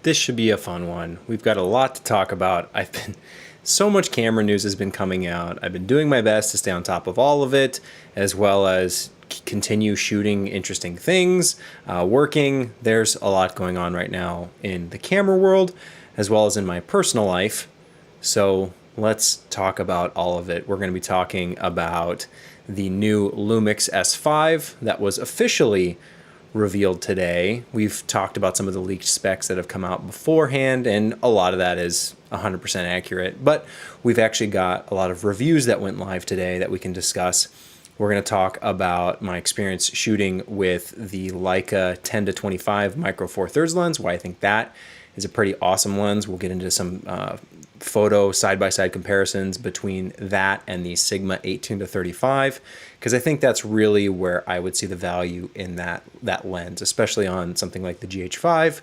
This should be a fun one. We've got a lot to talk about. So much camera news has been coming out. I've been doing my best to stay on top of all of it, as well as continue shooting interesting things, working. There's a lot going on right now in the camera world, as well as in my personal life. So let's talk about all of it. We're going to be talking about the new Lumix S5 that was officially revealed today. We've talked about some of the leaked specs that have come out beforehand, and a lot of that is 100% accurate, but we've actually got a lot of reviews that went live today that we can discuss. We're going to talk about my experience shooting with the Leica 10-25 micro four thirds lens, why I think that is a pretty awesome lens. We'll get into some photo side-by-side comparisons between that and the Sigma 18-35, because I think that's really where I would see the value in that lens, especially on something like the GH5.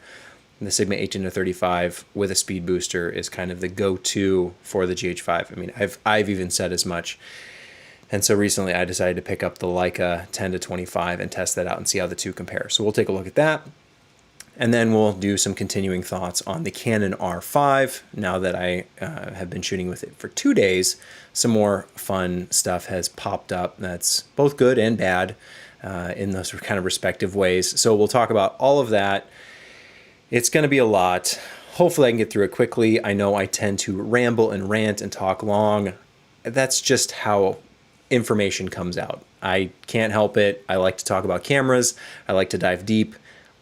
The Sigma 18-35 with a speed booster is kind of the go-to for the GH5. I mean, I've even said as much. And so recently I decided to pick up the Leica 10-25 and test that out and see how the two compare. So we'll take a look at that. And then we'll do some continuing thoughts on the Canon R5. Now that I have been shooting with it for 2 days, some more fun stuff has popped up that's both good and bad in those kind of respective ways. So we'll talk about all of that. It's going to be a lot. Hopefully I can get through it quickly. I know I tend to ramble and rant and talk long. That's just how information comes out. I can't help it. I like to talk about cameras. I like to dive deep.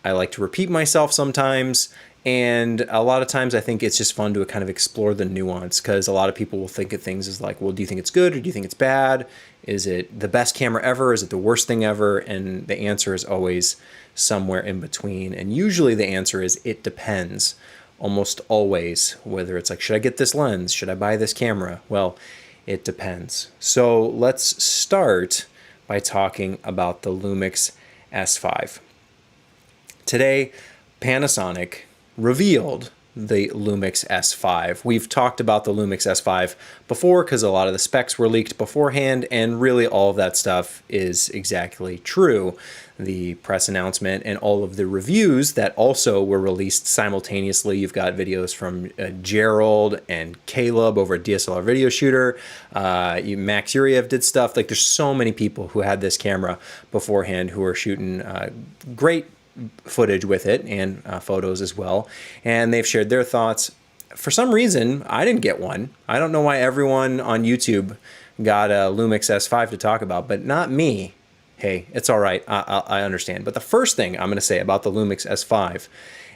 I like to repeat myself sometimes, and a lot of times I think it's just fun to kind of explore the nuance, because a lot of people will think of things as like, well, do you think it's good or do you think it's bad? Is it the best camera ever? Is it the worst thing ever? And the answer is always somewhere in between, and usually the answer is it depends, almost always, whether it's like, should I get this lens? Should I buy this camera? Well, it depends. So let's start by talking about the Lumix S5. Today, Panasonic revealed the Lumix S5. We've talked about the Lumix S5 before because a lot of the specs were leaked beforehand, and really all of that stuff is exactly true. The press announcement and all of the reviews that also were released simultaneously. You've got videos from Gerald and Caleb over at DSLR Video Shooter. Max Uriev did stuff. Like, there's so many people who had this camera beforehand who are shooting great footage with it, and photos as well, and they've shared their thoughts. For some reason, I didn't get one. I don't know why everyone on YouTube got a Lumix S5 to talk about, but not me. Hey, it's all right. I understand. But the first thing I'm going to say about the Lumix S5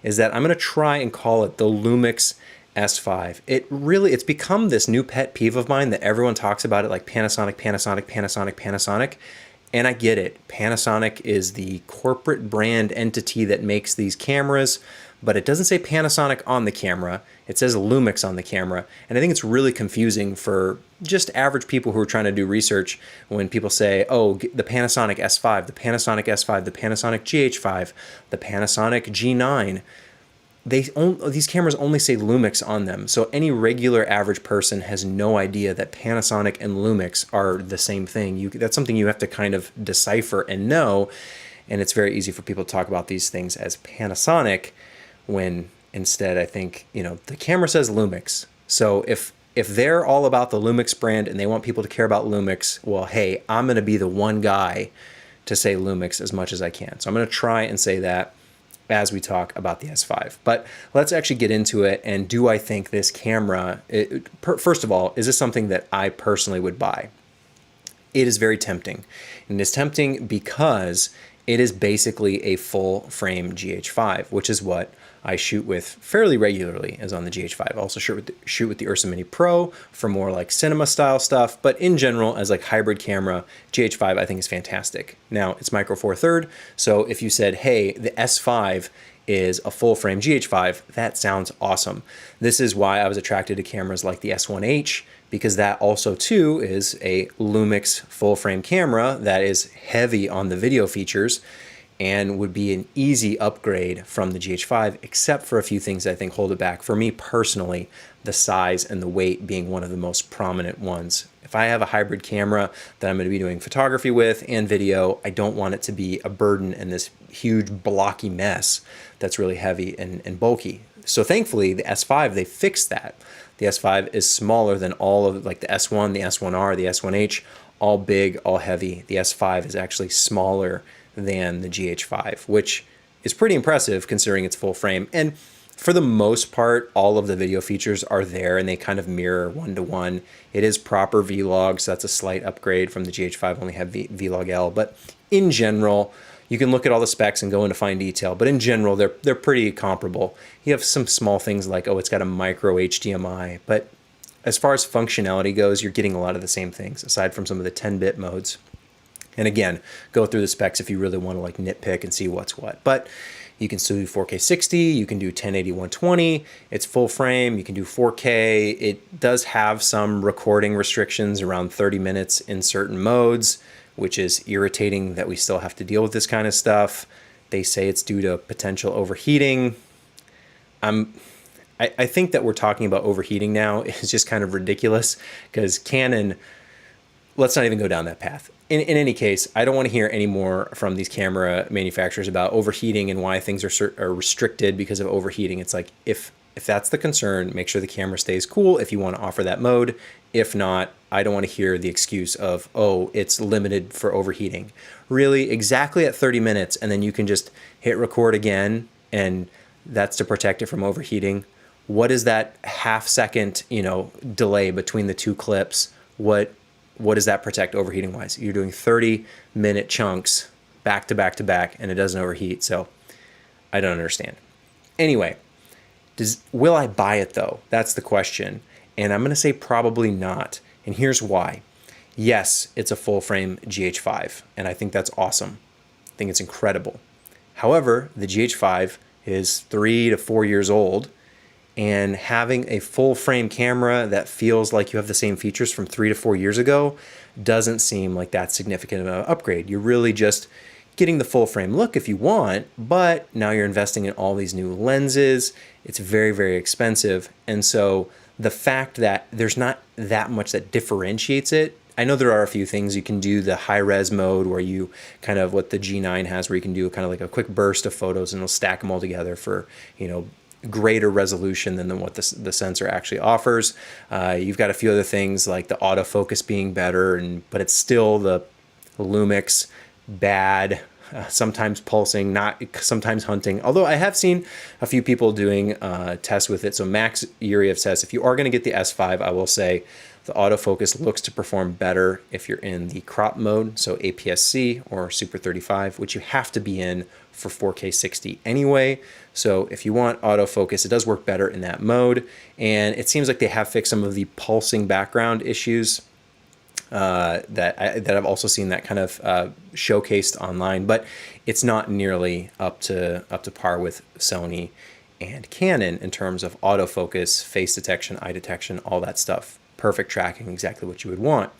is that I'm going to try and call it the Lumix S5. It's become this new pet peeve of mine that everyone talks about it like Panasonic, Panasonic, Panasonic, Panasonic. And I get it. Panasonic is the corporate brand entity that makes these cameras, but it doesn't say Panasonic on the camera. It says Lumix on the camera. And I think it's really confusing for just average people who are trying to do research when people say, oh, the Panasonic S5, the Panasonic S5, the Panasonic GH5, the Panasonic G9. These cameras only say Lumix on them, so any regular average person has no idea that Panasonic and Lumix are the same thing. That's something you have to kind of decipher and know, and it's very easy for people to talk about these things as Panasonic when instead I think, the camera says Lumix. So if they're all about the Lumix brand and they want people to care about Lumix, well, hey, I'm going to be the one guy to say Lumix as much as I can. So I'm going to try and say that as we talk about the S5. But let's actually get into it. And do I think this camera, first of all, is this something that I personally would buy? It is very tempting. And it is tempting because it is basically a full frame GH5, which is what I shoot with fairly regularly as on the GH5. I also shoot with the Ursa Mini Pro for more like cinema style stuff, but in general, as like hybrid camera, GH5 I think is fantastic. Now, it's micro four third, so if you said, hey, the S5 is a full frame GH5, that sounds awesome. This is why I was attracted to cameras like the S1H, because that also too is a Lumix full frame camera that is heavy on the video features and would be an easy upgrade from the GH5, except for a few things I think hold it back. For me personally, the size and the weight being one of the most prominent ones. If I have a hybrid camera that I'm going to be doing photography with and video, I don't want it to be a burden and this huge blocky mess that's really heavy and bulky. So thankfully, the S5, they fixed that. The S5 is smaller than all of like the S1, the S1R, the S1H, all big, all heavy. The S5 is actually smaller than the GH5, which is pretty impressive considering it's full frame. And for the most part, all of the video features are there and they kind of mirror one-to-one. It is proper Vlog, so that's a slight upgrade from the GH5 only have Vlog L. But in general, you can look at all the specs and go into fine detail, but in general, they're pretty comparable. You have some small things like, oh, it's got a micro HDMI, but as far as functionality goes, you're getting a lot of the same things, aside from some of the 10-bit modes. And again, go through the specs if you really want to like nitpick and see what's what. But you can still do 4K 60, you can do 1080 120, it's full frame, you can do 4K. It does have some recording restrictions around 30 minutes in certain modes, which is irritating that we still have to deal with this kind of stuff. They say it's due to potential overheating. I think that we're talking about overheating now is just kind of ridiculous because Canon, let's not even go down that path. In any case, I don't want to hear any more from these camera manufacturers about overheating and why things are restricted because of overheating. It's like, if that's the concern, make sure the camera stays cool if you want to offer that mode. If not, I don't want to hear the excuse of, oh, it's limited for overheating. Really, exactly at 30 minutes, and then you can just hit record again, and that's to protect it from overheating. What is that half-second, delay between the two clips? What does that protect overheating wise? You're doing 30-minute chunks back to back to back, and it doesn't overheat. So I don't understand. Anyway, will I buy it though? That's the question. And I'm going to say probably not. And here's why. Yes, it's a full frame GH5, and I think that's awesome. I think it's incredible. However, the GH5 is 3 to 4 years old, and having a full frame camera that feels like you have the same features from 3 to 4 years ago doesn't seem like that significant of an upgrade. You're really just getting the full frame look if you want, but now you're investing in all these new lenses. It's very, very expensive. And so the fact that there's not that much that differentiates it, I know there are a few things. You can do the high res mode where you kind of what the G9 has, where you can do kind of like a quick burst of photos and it'll stack them all together for, greater resolution than what the sensor actually offers. You've got a few other things like the autofocus being better, but it's still the Lumix bad, sometimes pulsing, not sometimes hunting. Although I have seen a few people doing tests with it. So Max Yuriev says, if you are going to get the S5, I will say the autofocus looks to perform better if you're in the crop mode, so APS-C or Super 35, which you have to be in for 4K 60 anyway. So if you want autofocus, it does work better in that mode. And it seems like they have fixed some of the pulsing background issues that I've also seen that kind of showcased online, but it's not nearly up to par with Sony and Canon in terms of autofocus, face detection, eye detection, all that stuff. Perfect tracking, exactly what you would want.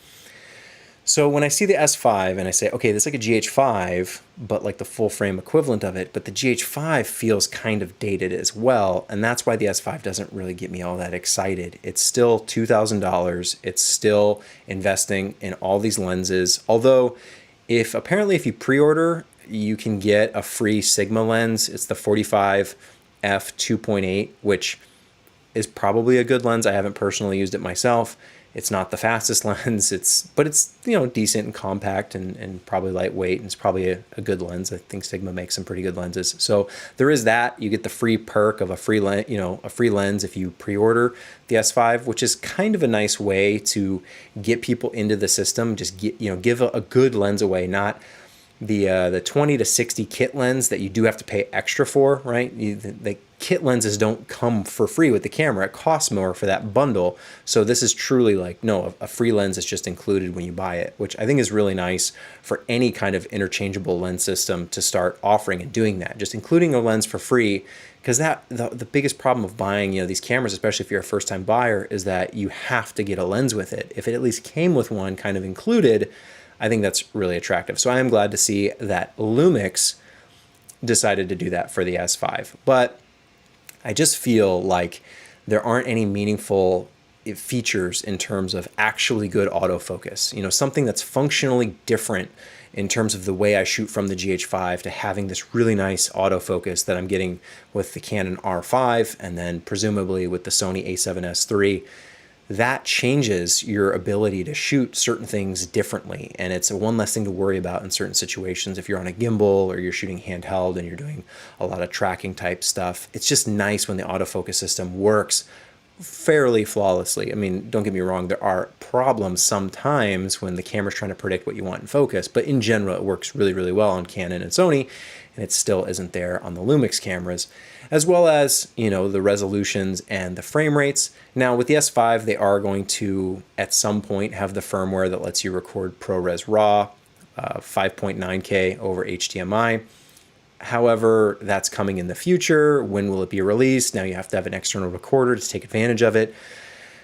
So when I see the S5 and I say, okay, this is like a GH5, but like the full frame equivalent of it, but the GH5 feels kind of dated as well. And that's why the S5 doesn't really get me all that excited. It's still $2,000. It's still investing in all these lenses. Although apparently if you pre-order, you can get a free Sigma lens. It's the 45 f2.8, which is probably a good lens. I haven't personally used it myself. It's not the fastest lens, but it's decent and compact and probably lightweight, and it's probably a good lens. I think Sigma makes some pretty good lenses. So there is that. You get the free perk of a free lens if you pre-order the S5, which is kind of a nice way to get people into the system. Just give a good lens away, not the 20 to 60 kit lens that you do have to pay extra for, right? The kit lenses don't come for free with the camera. It costs more for that bundle. So this is truly like, no, a free lens is just included when you buy it, which I think is really nice for any kind of interchangeable lens system to start offering and doing that, just including a lens for free. Because the biggest problem of buying these cameras, especially if you're a first-time buyer, is that you have to get a lens with it. If it at least came with one kind of included, I think that's really attractive. So I am glad to see that Lumix decided to do that for the S5. But I just feel like there aren't any meaningful features in terms of actually good autofocus. Something that's functionally different in terms of the way I shoot from the GH5 to having this really nice autofocus that I'm getting with the Canon R5 and then presumably with the Sony a7S III, that changes your ability to shoot certain things differently. And it's one less thing to worry about in certain situations. If you're on a gimbal or you're shooting handheld and you're doing a lot of tracking type stuff, it's just nice when the autofocus system works fairly flawlessly. I mean, don't get me wrong, there are problems sometimes when the camera's trying to predict what you want in focus, but in general, it works really, really well on Canon and Sony, and it still isn't there on the Lumix cameras, as well as, you know, the resolutions and the frame rates. Now, with the S5, they are going to, at some point, have the firmware that lets you record ProRes RAW, 5.9K over HDMI. However, that's coming in the future. When will it be released? Now you have to have an external recorder to take advantage of it.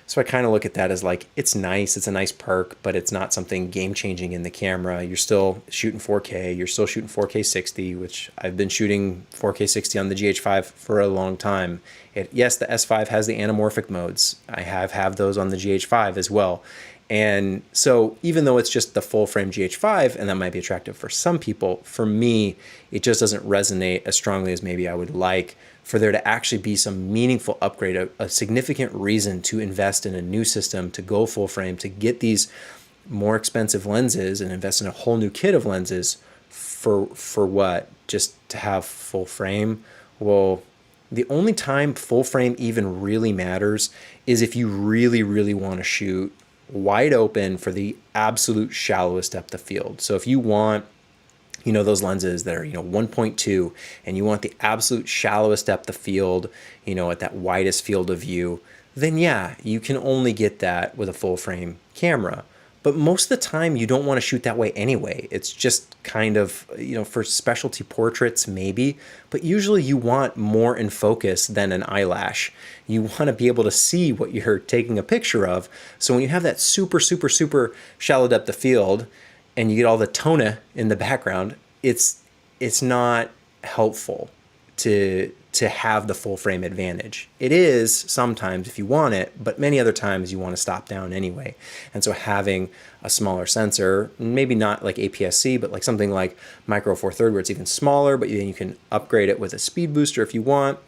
So I kind of look at that as like, it's nice, it's a nice perk, but it's not something game-changing in the camera. You're still shooting 4K, you're still shooting 4K 60, which I've been shooting 4K 60 on the GH5 for a long time. Yes, the S5 has the anamorphic modes. I have those on the GH5 as well. And so even though it's just the full frame GH5, and that might be attractive for some people, for me, it just doesn't resonate as strongly as maybe I would like for there to actually be some meaningful upgrade, a significant reason to invest in a new system, to go full frame, to get these more expensive lenses and invest in a whole new kit of lenses for what? Just to have full frame? Well, the only time full frame even really matters is if you really, really want to shoot wide open for the absolute shallowest depth of field. So if you want, you know, those lenses that are, you know, 1.2 and you want the absolute shallowest depth of field, you know, at that widest field of view, then yeah, you can only get that with a full frame camera. But most of the time you don't want to shoot that way anyway. It's just kind of, you know, for specialty portraits maybe, but usually you want more in focus than an eyelash. You want to be able to see what you're taking a picture of. So when you have that super, super, super shallow depth of field and you get all the tona in the background, it's not helpful to have the full frame advantage. It is sometimes if you want it, but many other times you want to stop down anyway. And so having a smaller sensor, maybe not like APS-C, but like something like Micro Four Thirds where it's even smaller, but then you can upgrade it with a speed booster if you want.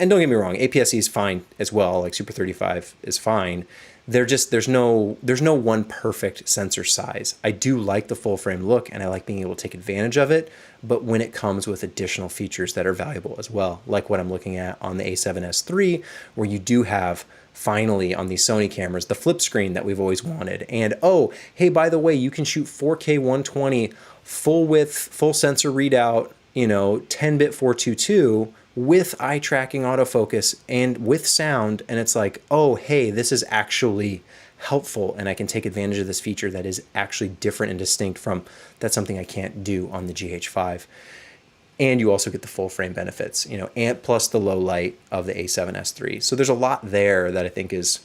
And don't get me wrong, APS-C is fine as well, like Super 35 is fine. There's no one perfect sensor size. I do like the full frame look and I like being able to take advantage of it, but when it comes with additional features that are valuable as well, like what I'm looking at on the a7S III, where you do have finally on these Sony cameras the flip screen that we've always wanted. And oh, hey, by the way, you can shoot 4K 120 full width, full sensor readout, you know, 10-bit 422 with eye tracking autofocus and with sound. And it's like, oh, hey, this is actually helpful and I can take advantage of this feature that is actually different and distinct from that's something I can't do on the GH5. And you also get the full frame benefits, you know, and plus the low light of the a7S III. So there's a lot there that I think is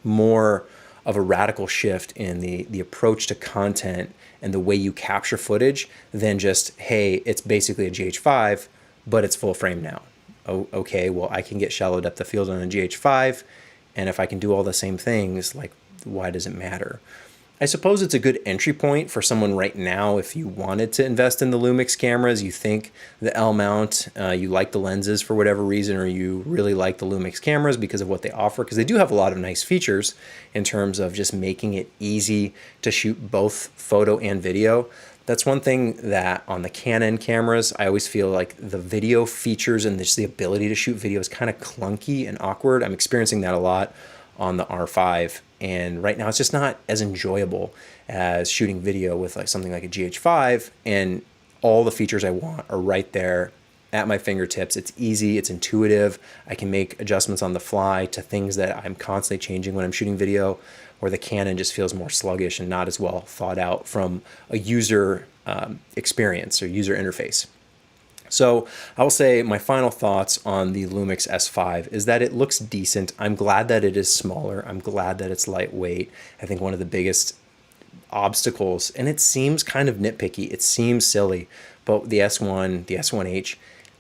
more of a radical shift in the approach to content and the way you capture footage than just, hey, it's basically a GH5, but it's full frame now. Oh, okay, well, I can get shallow depth of field on a GH5, and if I can do all the same things, like, why does it matter? I suppose it's a good entry point for someone right now if you wanted to invest in the Lumix cameras, you think the L mount, you like the lenses for whatever reason, or you really like the Lumix cameras because of what they offer, because they do have a lot of nice features in terms of just making it easy to shoot both photo and video. That's one thing that on the Canon cameras, I always feel like the video features and just the ability to shoot video is kind of clunky and awkward. I'm experiencing that a lot on the R5. And right now it's just not as enjoyable as shooting video with like something like a GH5, and all the features I want are right there at my fingertips. It's easy, it's intuitive. I can make adjustments on the fly to things that I'm constantly changing when I'm shooting video, where the Canon just feels more sluggish and not as well thought out from a user experience or user interface. So I will say my final thoughts on the Lumix S5 is that it looks decent. I'm glad that it is smaller. I'm glad that it's lightweight. I think one of the biggest obstacles, and it seems kind of nitpicky, it seems silly, but the S1, the S1H,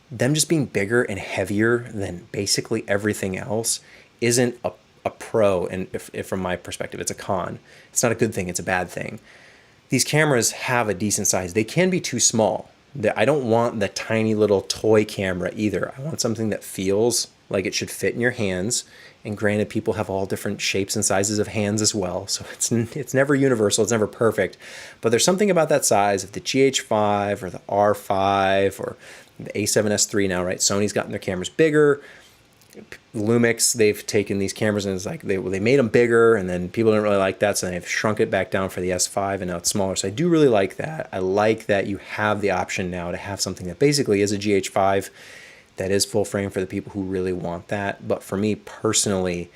them just being bigger and heavier than basically everything else isn't a pro, and if from my perspective, it's a con. It's not a good thing, it's a bad thing. these cameras have a decent size. They can be too small. I don't want the tiny little toy camera either. I want something that feels like it should fit in your hands. And granted, people have all different shapes and sizes of hands as well, so it's never universal, it's never perfect. But there's something about that size of the GH5 or the R5 or the A7S III now, right? Sony's gotten their cameras bigger. Lumix, they've taken these cameras and it's like they made them bigger, and then people didn't really like that, so they've shrunk it back down for the S5, and now it's smaller. So I do really like that. I like that you have the option now to have something that basically is a GH5 that is full frame for the people who really want that. But for me personally,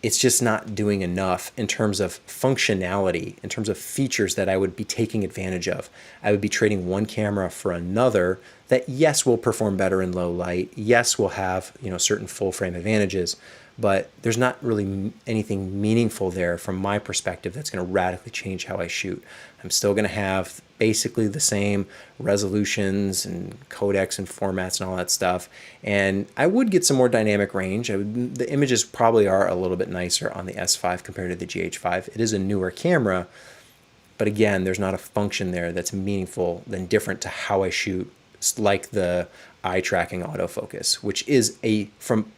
it's just not doing enough in terms of functionality, in terms of features that I would be taking advantage of. I would be trading one camera for another that, yes, will perform better in low light. Yes, will have, certain full frame advantages, but there's not really anything meaningful there from my perspective that's going to radically change how I shoot. I'm still going to have basically the same resolutions and codecs and formats and all that stuff. And I would get some more dynamic range. The images probably are a little bit nicer on the S5 compared to the GH5. It is a newer camera, but again, there's not a function there that's meaningful than different to how I shoot, like the eye tracking autofocus, which is from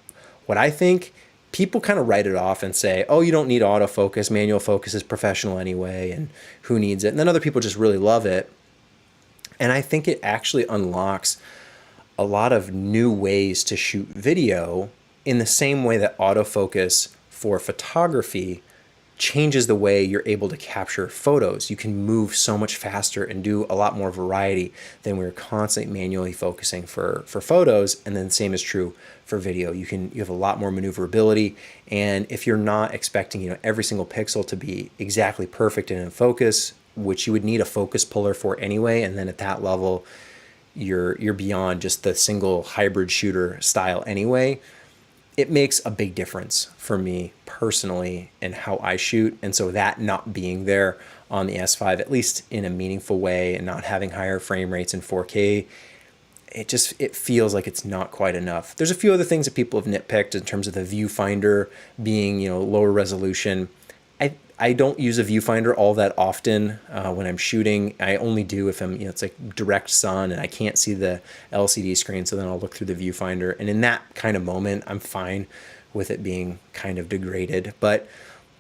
what I think, people kind of write it off and say, oh, you don't need autofocus, manual focus is professional anyway, and who needs it? And then other people just really love it. And I think it actually unlocks a lot of new ways to shoot video in the same way that autofocus for photography changes the way you're able to capture photos. You can move so much faster and do a lot more variety than we were constantly manually focusing for photos. And then the same is true for video. You have a lot more maneuverability. And if you're not expecting, every single pixel to be exactly perfect and in focus, which you would need a focus puller for anyway, and then at that level, you're beyond just the single hybrid shooter style anyway, it makes a big difference for me personally in how I shoot. And so that not being there on the S5, at least in a meaningful way, and not having higher frame rates in 4K, it feels like it's not quite enough. There's a few other things that people have nitpicked in terms of the viewfinder being, lower resolution. I don't use a viewfinder all that often when I'm shooting. I only do if I'm, it's like direct sun and I can't see the LCD screen, so then I'll look through the viewfinder. And in that kind of moment, I'm fine with it being kind of degraded. But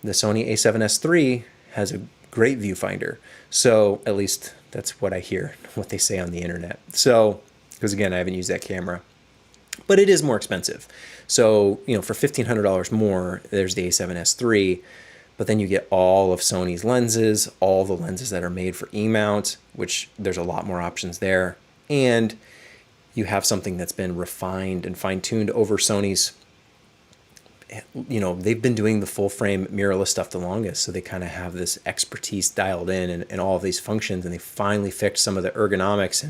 the Sony A7S III has a great viewfinder. So at least that's what I hear, what they say on the internet. So, because again, I haven't used that camera. But it is more expensive. So, for $1,500 more, there's the A7S III. But then you get all of Sony's lenses, all the lenses that are made for E-mount, which there's a lot more options there. And you have something that's been refined and fine-tuned over Sony's, they've been doing the full-frame mirrorless stuff the longest, so they kind of have this expertise dialed in and all of these functions, and they finally fixed some of the ergonomics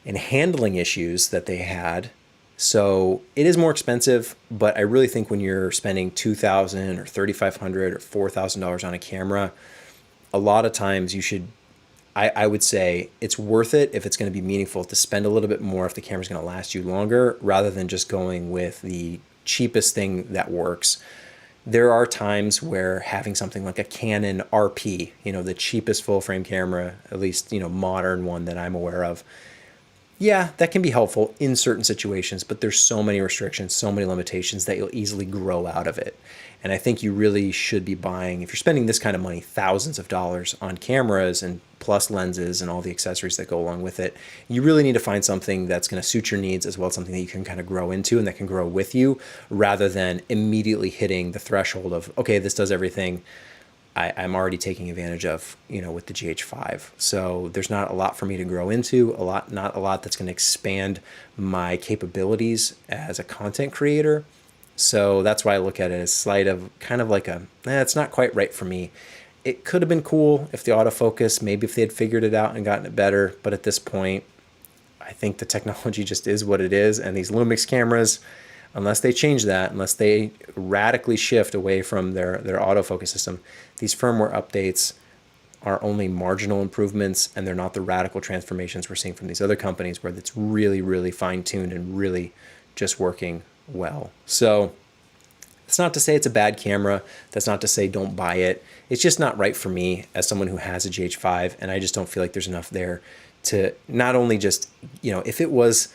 and handling issues that they had. So it is more expensive, but I really think when you're spending $2,000 or $3,500 or $4,000 on a camera, a lot of times you should, I would say it's worth it if it's going to be meaningful to spend a little bit more if the camera's going to last you longer, rather than just going with the cheapest thing that works. There are times where having something like a Canon RP, the cheapest full frame camera, at least, modern one that I'm aware of, yeah, that can be helpful in certain situations, but there's so many restrictions, so many limitations that you'll easily grow out of it. And I think you really should be buying, if you're spending this kind of money, thousands of dollars on cameras and plus lenses and all the accessories that go along with it, you really need to find something that's going to suit your needs, as well as something that you can kind of grow into and that can grow with you, rather than immediately hitting the threshold of, okay, this does everything I'm already taking advantage of, with the GH5. So there's not a lot for me to grow into, not a lot that's going to expand my capabilities as a content creator. So that's why I look at it as kind of like it's not quite right for me. It could have been cool if the autofocus, maybe if they had figured it out and gotten it better. But at this point, I think the technology just is what it is. And these Lumix cameras, unless they change that, unless they radically shift away from their autofocus system, these firmware updates are only marginal improvements, and they're not the radical transformations we're seeing from these other companies where it's really, really fine-tuned and really just working well. So That's not to say it's a bad camera. That's not to say don't buy it. It's just not right for me as someone who has a GH5, and I just don't feel like there's enough there to not only just, you know, if it was,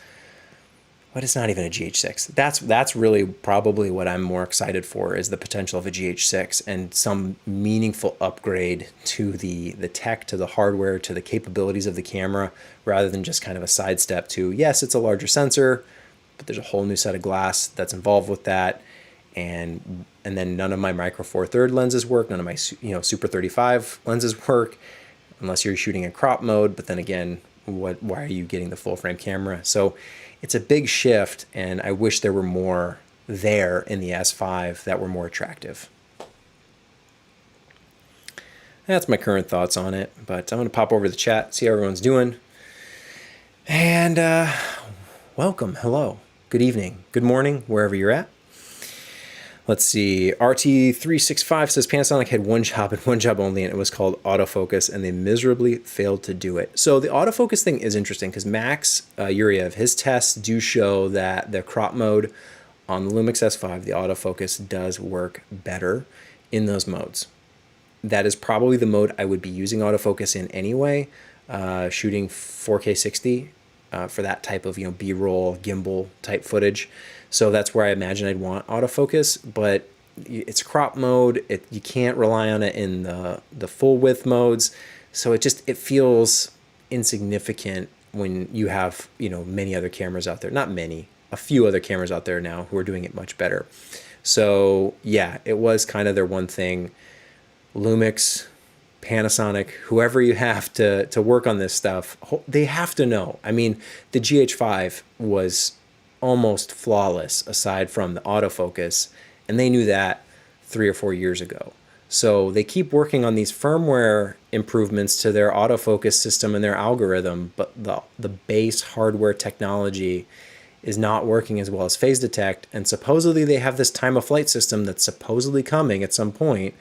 but it's not even a GH6. That's really probably what I'm more excited for, is the potential of a GH6 and some meaningful upgrade to the tech, to the hardware, to the capabilities of the camera, rather than just kind of a sidestep to, yes, it's a larger sensor, but there's a whole new set of glass that's involved with that. And then none of my micro four third lenses work. None of my, you know, super 35 lenses work unless you're shooting in crop mode. But then again, why are you getting the full frame camera? So it's a big shift, and I wish there were more there in the S5 that were more attractive. That's my current thoughts on it, but I'm going to pop over the chat, see how everyone's doing. And welcome, hello, good evening, good morning, wherever you're at. Let's see, RT365 says Panasonic had one job and one job only, and it was called autofocus, and they miserably failed to do it. So the autofocus thing is interesting because Max Yuriev, his tests do show that the crop mode on the Lumix S5, the autofocus does work better in those modes. That is probably the mode I would be using autofocus in anyway, shooting 4K 60 for that type of, you know, B-roll, gimbal type footage. So that's where I imagine I'd want autofocus, but it's crop mode. You can't rely on it in the full width modes. So it feels insignificant when you have, you know, many other cameras out there, not many, a few other cameras out there now who are doing it much better. So yeah, it was kind of their one thing. Lumix, Panasonic, whoever you have to work on this stuff, they have to know. I mean, the GH5 was almost flawless aside from the autofocus, and they knew that 3 or 4 years ago. So they keep working on these firmware improvements to their autofocus system and their algorithm, but the base hardware technology is not working as well as phase detect, and supposedly they have this time of flight system that's supposedly coming at some point.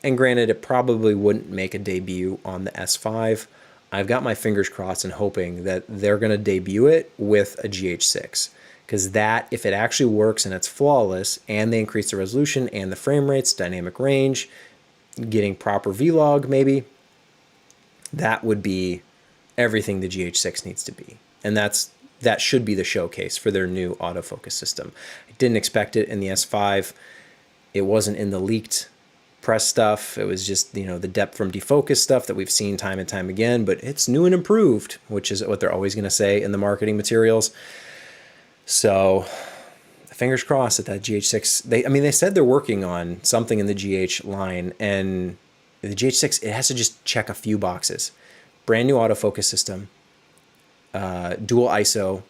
And granted, it probably wouldn't make a debut on the S5. I've got my fingers crossed and hoping that they're going to debut it with a GH6. Because that, if it actually works and it's flawless, and they increase the resolution and the frame rates, dynamic range, getting proper vlog maybe, that would be everything the GH6 needs to be. And that should be the showcase for their new autofocus system. I didn't expect it in the S5. It wasn't in the leaked press stuff. It was just, you know, the depth from defocus stuff that we've seen time and time again, but it's new and improved, which is what they're always going to say in the marketing materials. So fingers crossed that GH6, they said they're working on something in the GH line, and the GH6, it has to just check a few boxes. Brand new autofocus system, dual ISO,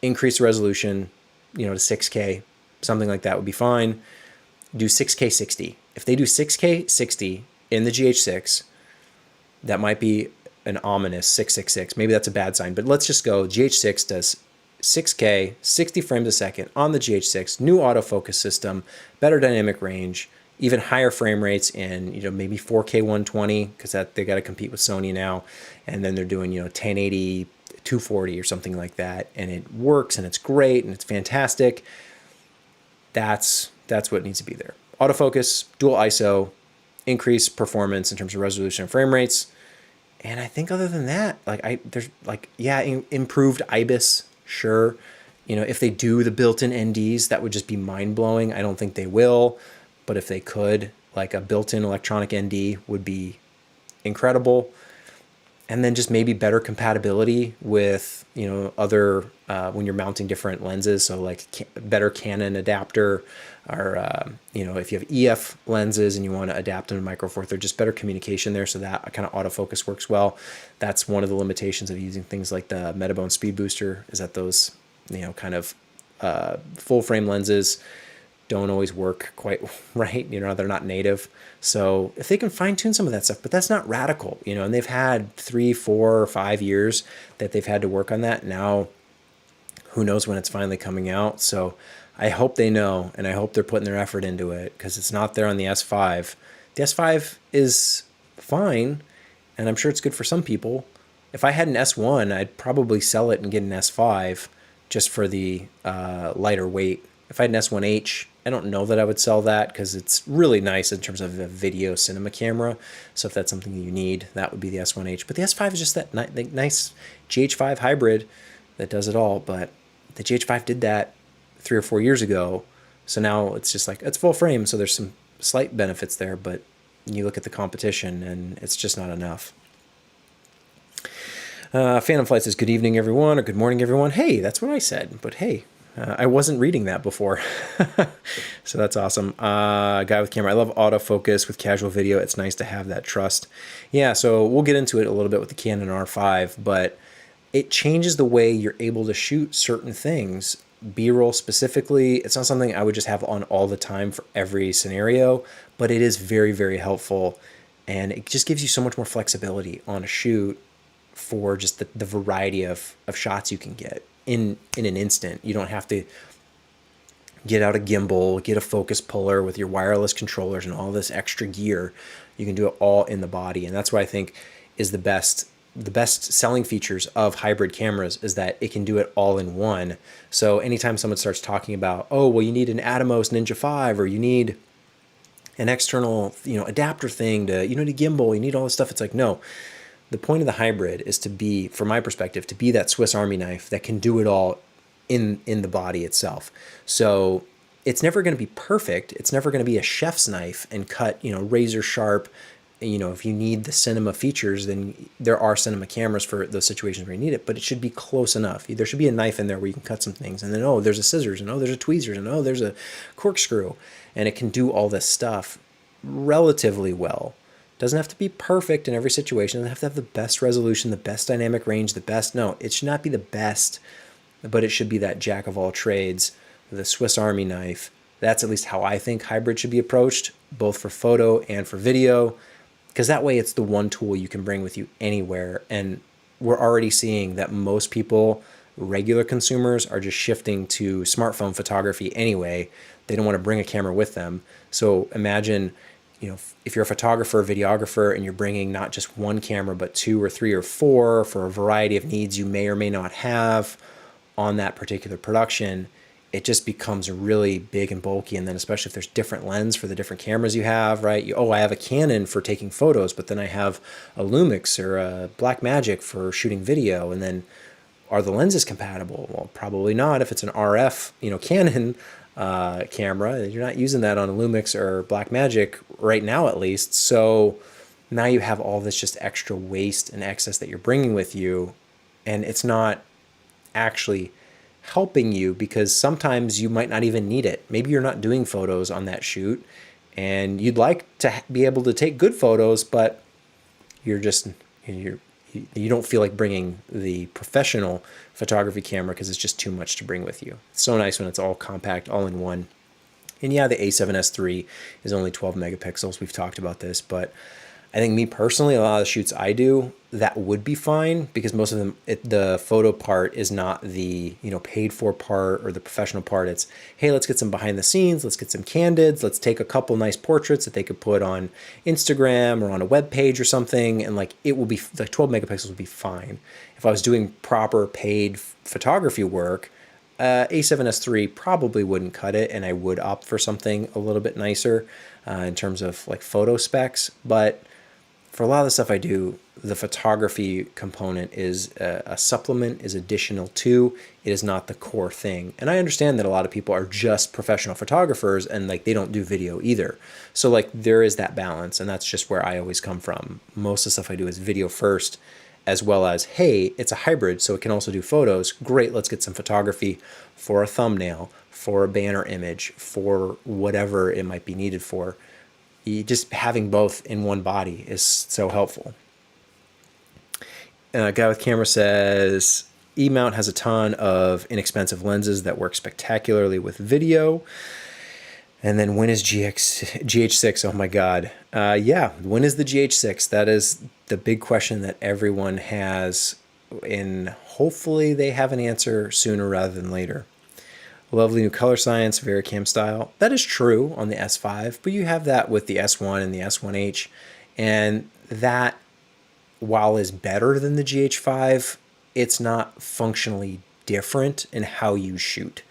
increase the resolution, you know, to 6K, something like that would be fine. Do 6K 60. If they do 6K 60 in the GH6, that might be an ominous 666. Maybe that's a bad sign, but let's just go. GH6 does 6K, 60 frames a second on the GH6, new autofocus system, better dynamic range, even higher frame rates in, you know, maybe 4K 120, because that they got to compete with Sony now, and then they're doing, you know, 1080, 240 or something like that, and it works and it's great and it's fantastic. That's what needs to be there. Autofocus, dual ISO, increase performance in terms of resolution and frame rates. And I think other than that, improved IBIS, sure. You know, if they do the built-in NDs, that would just be mind-blowing. I don't think they will, but if they could, like a built-in electronic ND would be incredible. And then just maybe better compatibility with, you know, other, when you're mounting different lenses. So like better Canon adapter, or, you know, if you have EF lenses and you want to adapt them to Micro Four Thirds, just better communication there. So that kind of autofocus works well. That's one of the limitations of using things like the Metabone Speed Booster, is that those, you know, kind of full frame lenses don't always work quite right. You know, they're not native. So if they can fine tune some of that stuff, but that's not radical, you know, and they've had 3, 4, or 5 years that they've had to work on that. Now, who knows when it's finally coming out. So I hope they know, and I hope they're putting their effort into it, because it's not there on the S5. The S5 is fine, and I'm sure it's good for some people. If I had an S1, I'd probably sell it and get an S5 just for the lighter weight. If I had an S1H I don't know that I would sell that because it's really nice in terms of a video cinema camera. So if that's something that you need, that would be the S1H. But the S5 is just that nice GH5 hybrid that does it all. But the GH5 did that 3 or 4 years ago. So now it's just like, it's full frame. So there's some slight benefits there, but you look at the competition and it's just not enough. Phantom Flight says, good evening, everyone, or good morning, everyone. Hey, that's what I said, but hey, I wasn't reading that before. So that's awesome. Guy with camera. I love autofocus with casual video. It's nice to have that trust. Yeah, so we'll get into it a little bit with the Canon R5, but it changes the way you're able to shoot certain things. B-roll specifically, it's not something I would just have on all the time for every scenario, but it is very, very helpful. And it just gives you so much more flexibility on a shoot for just the variety of shots you can get in an instant. You don't have to get out a gimbal, get a focus puller with your wireless controllers and all this extra gear. You can do it all in the body. And that's what I think is the best selling features of hybrid cameras, is that it can do it all in one. So anytime someone starts talking about, oh, well, you need an Atomos Ninja 5, or you need an external, adapter thing to, to gimbal, you need all this stuff. It's like, no, the point of the hybrid is to be, from my perspective, to be that Swiss Army knife that can do it all in the body itself. So it's never going to be perfect. It's never going to be a chef's knife and cut, razor sharp. If you need the cinema features, then there are cinema cameras for those situations where you need it, but it should be close enough. There should be a knife in there where you can cut some things, and then, oh, there's a scissors, and oh, there's a tweezers, and oh, there's a corkscrew, and it can do all this stuff relatively well. Doesn't have to be perfect in every situation. Doesn't have to have the best resolution, the best dynamic range, no, it should not be the best, but it should be that jack of all trades, the Swiss Army knife. That's at least how I think hybrid should be approached, both for photo and for video, because that way it's the one tool you can bring with you anywhere. And we're already seeing that most people, regular consumers, are just shifting to smartphone photography anyway. They don't want to bring a camera with them. So imagine, if you're a photographer, videographer, and you're bringing not just one camera, but 2 or 3 or 4 for a variety of needs you may or may not have on that particular production, it just becomes really big and bulky. And then especially if there's different lens for the different cameras you have, right? I have a Canon for taking photos, but then I have a Lumix or a Blackmagic for shooting video. And then are the lenses compatible? Well, probably not if it's an RF, Canon camera. You're not using that on a Lumix or Blackmagic right now, at least. So now you have all this just extra waste and excess that you're bringing with you, and it's not actually helping you, because sometimes you might not even need it. Maybe you're not doing photos on that shoot and you'd like to be able to take good photos, but you don't feel like bringing the professional photography camera because it's just too much to bring with you. It's so nice when it's all compact, all in one. And yeah, the A7S III is only 12 megapixels. We've talked about this, but I think me personally, a lot of the shoots I do, that would be fine, because most of them, the photo part is not the paid for part or the professional part. It's, hey, let's get some behind the scenes, let's get some candids, let's take a couple nice portraits that they could put on Instagram or on a web page or something, and it will be like 12 megapixels would be fine. If I was doing proper paid photography work, A7S III probably wouldn't cut it, and I would opt for something a little bit nicer in terms of photo specs. But for a lot of the stuff I do, the photography component is a supplement, is additional to. It is not the core thing. And I understand that a lot of people are just professional photographers and they don't do video either. So there is that balance, and that's just where I always come from. Most of the stuff I do is video first, as well as, hey, it's a hybrid, so it can also do photos. Great, let's get some photography for a thumbnail, for a banner image, for whatever it might be needed for. Just having both in one body is so helpful. Guy with camera says, E-mount has a ton of inexpensive lenses that work spectacularly with video. And then when is GH6? Oh my God. Yeah, when is the GH6? That is the big question that everyone has, and hopefully they have an answer sooner rather than later. Lovely new color science, Vericam style. That is true on the S5, but you have that with the S1 and the S1H. And that, while is better than the GH5, it's not functionally different in how you shoot.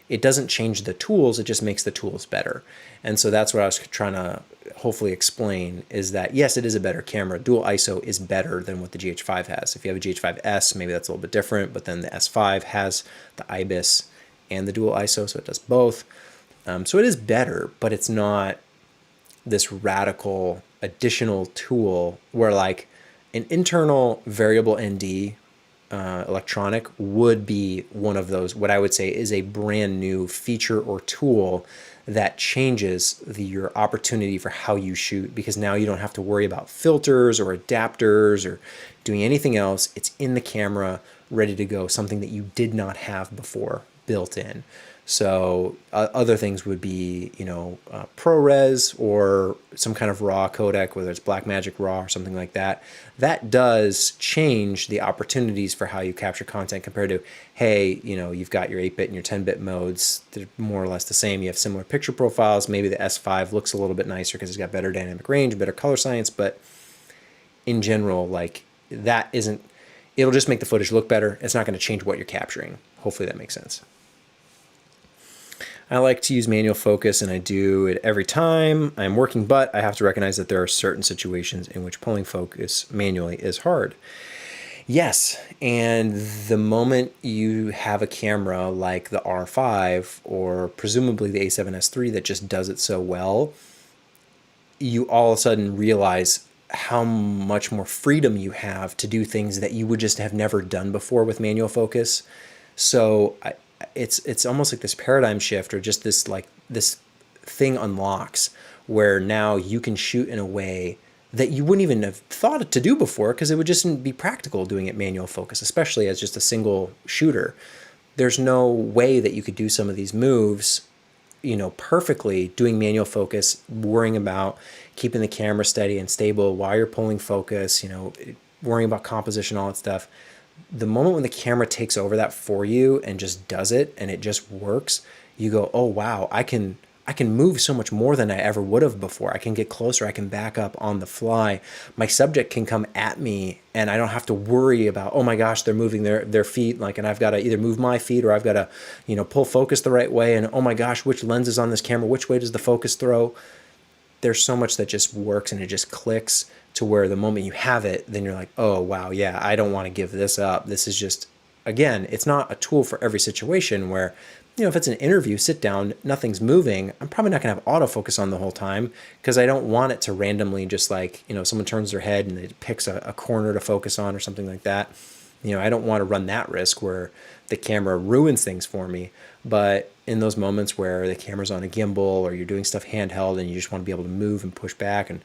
It doesn't change the tools, it just makes the tools better. And so that's what I was trying to hopefully explain, is that yes, it is a better camera. Dual ISO is better than what the GH5 has. If you have a GH5S, maybe that's a little bit different, but then the S5 has the IBIS and the dual ISO, so it does both. So it is better, but it's not this radical additional tool where like an internal variable ND electronic would be one of those, what I would say is a brand new feature or tool that changes your opportunity for how you shoot, because now you don't have to worry about filters or adapters or doing anything else. It's in the camera, ready to go, something that you did not have before built in. So other things would be, ProRes or some kind of RAW codec, whether it's Blackmagic RAW or something like that. That does change the opportunities for how you capture content compared to, hey, you've got your 8-bit and your 10-bit modes. They're more or less the same. You have similar picture profiles. Maybe the S5 looks a little bit nicer because it's got better dynamic range, better color science. But in general, like that isn't, it'll just make the footage look better. It's not going to change what you're capturing. Hopefully that makes sense. I like to use manual focus, and I do it every time I'm working, but I have to recognize that there are certain situations in which pulling focus manually is hard. Yes, and the moment you have a camera like the R5 or presumably the A7S III that just does it so well, you all of a sudden realize how much more freedom you have to do things that you would just have never done before with manual focus. So it's almost like this paradigm shift, or just this thing unlocks where now you can shoot in a way that you wouldn't even have thought to do before, because it would just be practical doing it manual focus, especially as just a single shooter. There's no way that you could do some of these moves, perfectly doing manual focus, worrying about keeping the camera steady and stable while you're pulling focus, worrying about composition, all that stuff. The moment when the camera takes over that for you and just does it and it just works, you go, oh wow, I can move so much more than I ever would have before. I can get closer, I can back up on the fly. My subject can come at me and I don't have to worry about, oh my gosh, they're moving their feet, and I've got to either move my feet or I've got to, pull focus the right way, and oh my gosh, which lens is on this camera? Which way does the focus throw? There's so much that just works and it just clicks, to where the moment you have it, then you're like, oh wow, yeah, I don't want to give this up. This is just, again, it's not a tool for every situation where, if it's an interview, sit down, nothing's moving, I'm probably not going to have autofocus on the whole time, because I don't want it to randomly just someone turns their head and it picks a corner to focus on or something like that. I don't want to run that risk where the camera ruins things for me. But in those moments where the camera's on a gimbal or you're doing stuff handheld and you just want to be able to move and push back, and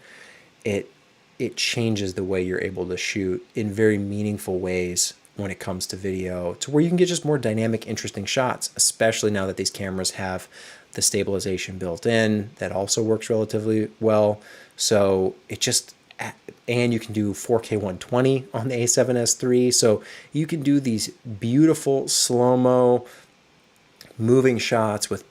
it changes the way you're able to shoot in very meaningful ways when it comes to video, to where you can get just more dynamic, interesting shots, especially now that these cameras have the stabilization built in that also works relatively well. So it just, and you can do 4K 120 on the A7S III. So you can do these beautiful slow-mo moving shots with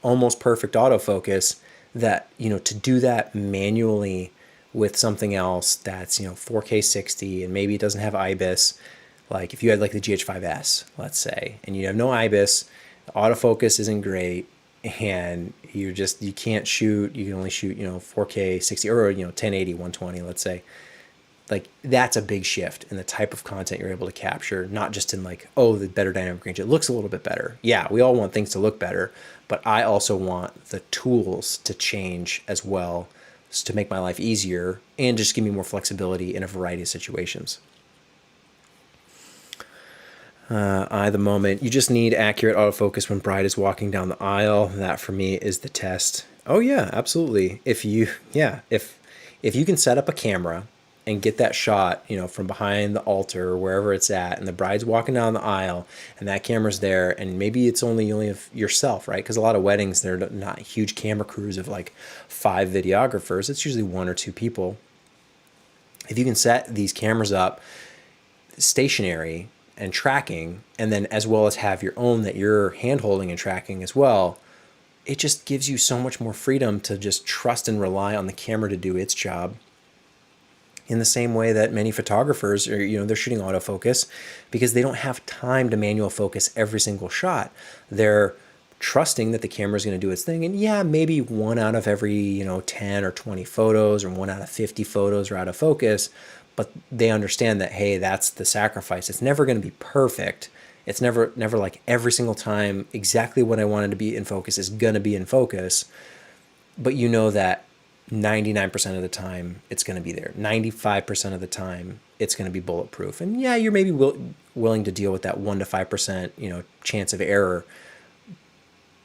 almost perfect autofocus that, to do that manually with something else that's 4K 60 and maybe it doesn't have IBIS, like if you had like the GH5S, let's say, and you have no IBIS, the autofocus isn't great, and you can't shoot, you can only shoot 4K 60 or 1080 120, let's say. Like, that's a big shift in the type of content you're able to capture, not just in the better dynamic range, it looks a little bit better. Yeah, we all want things to look better, but I also want the tools to change as well, to make my life easier and just give me more flexibility in a variety of situations. The moment you just need accurate autofocus when bride is walking down the aisle. That for me is the test. Oh yeah, absolutely. If you can set up a camera and get that shot, from behind the altar or wherever it's at, and the bride's walking down the aisle and that camera's there, and maybe it's only yourself, right? Because a lot of weddings, they're not huge camera crews of 5 videographers. It's usually 1 or 2 people. If you can set these cameras up stationary and tracking, and then as well as have your own that you're hand holding and tracking as well, it just gives you so much more freedom to just trust and rely on the camera to do its job. In the same way that many photographers are, they're shooting autofocus because they don't have time to manual focus every single shot. They're trusting that the camera is going to do its thing. And yeah, maybe 1 out of every, 10 or 20 photos, or 1 out of 50 photos are out of focus, but they understand that, hey, that's the sacrifice. It's never going to be perfect. It's never like every single time exactly what I wanted to be in focus is going to be in focus. But you know that 99% of the time it's going to be there. 95% of the time it's going to be bulletproof. And yeah, you're maybe willing to deal with that 1 to 5%, chance of error,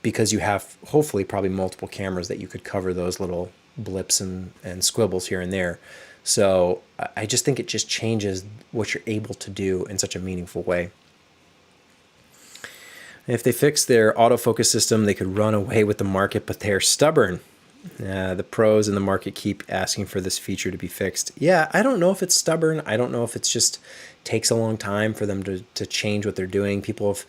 because you have hopefully probably multiple cameras that you could cover those little blips and squibbles here and there. So I just think it just changes what you're able to do in such a meaningful way. If they fix their autofocus system, they could run away with the market, but they're stubborn. The pros in the market keep asking for this feature to be fixed. Yeah, I don't know if it's stubborn. I don't know if it's just takes a long time for them to change what they're doing. People have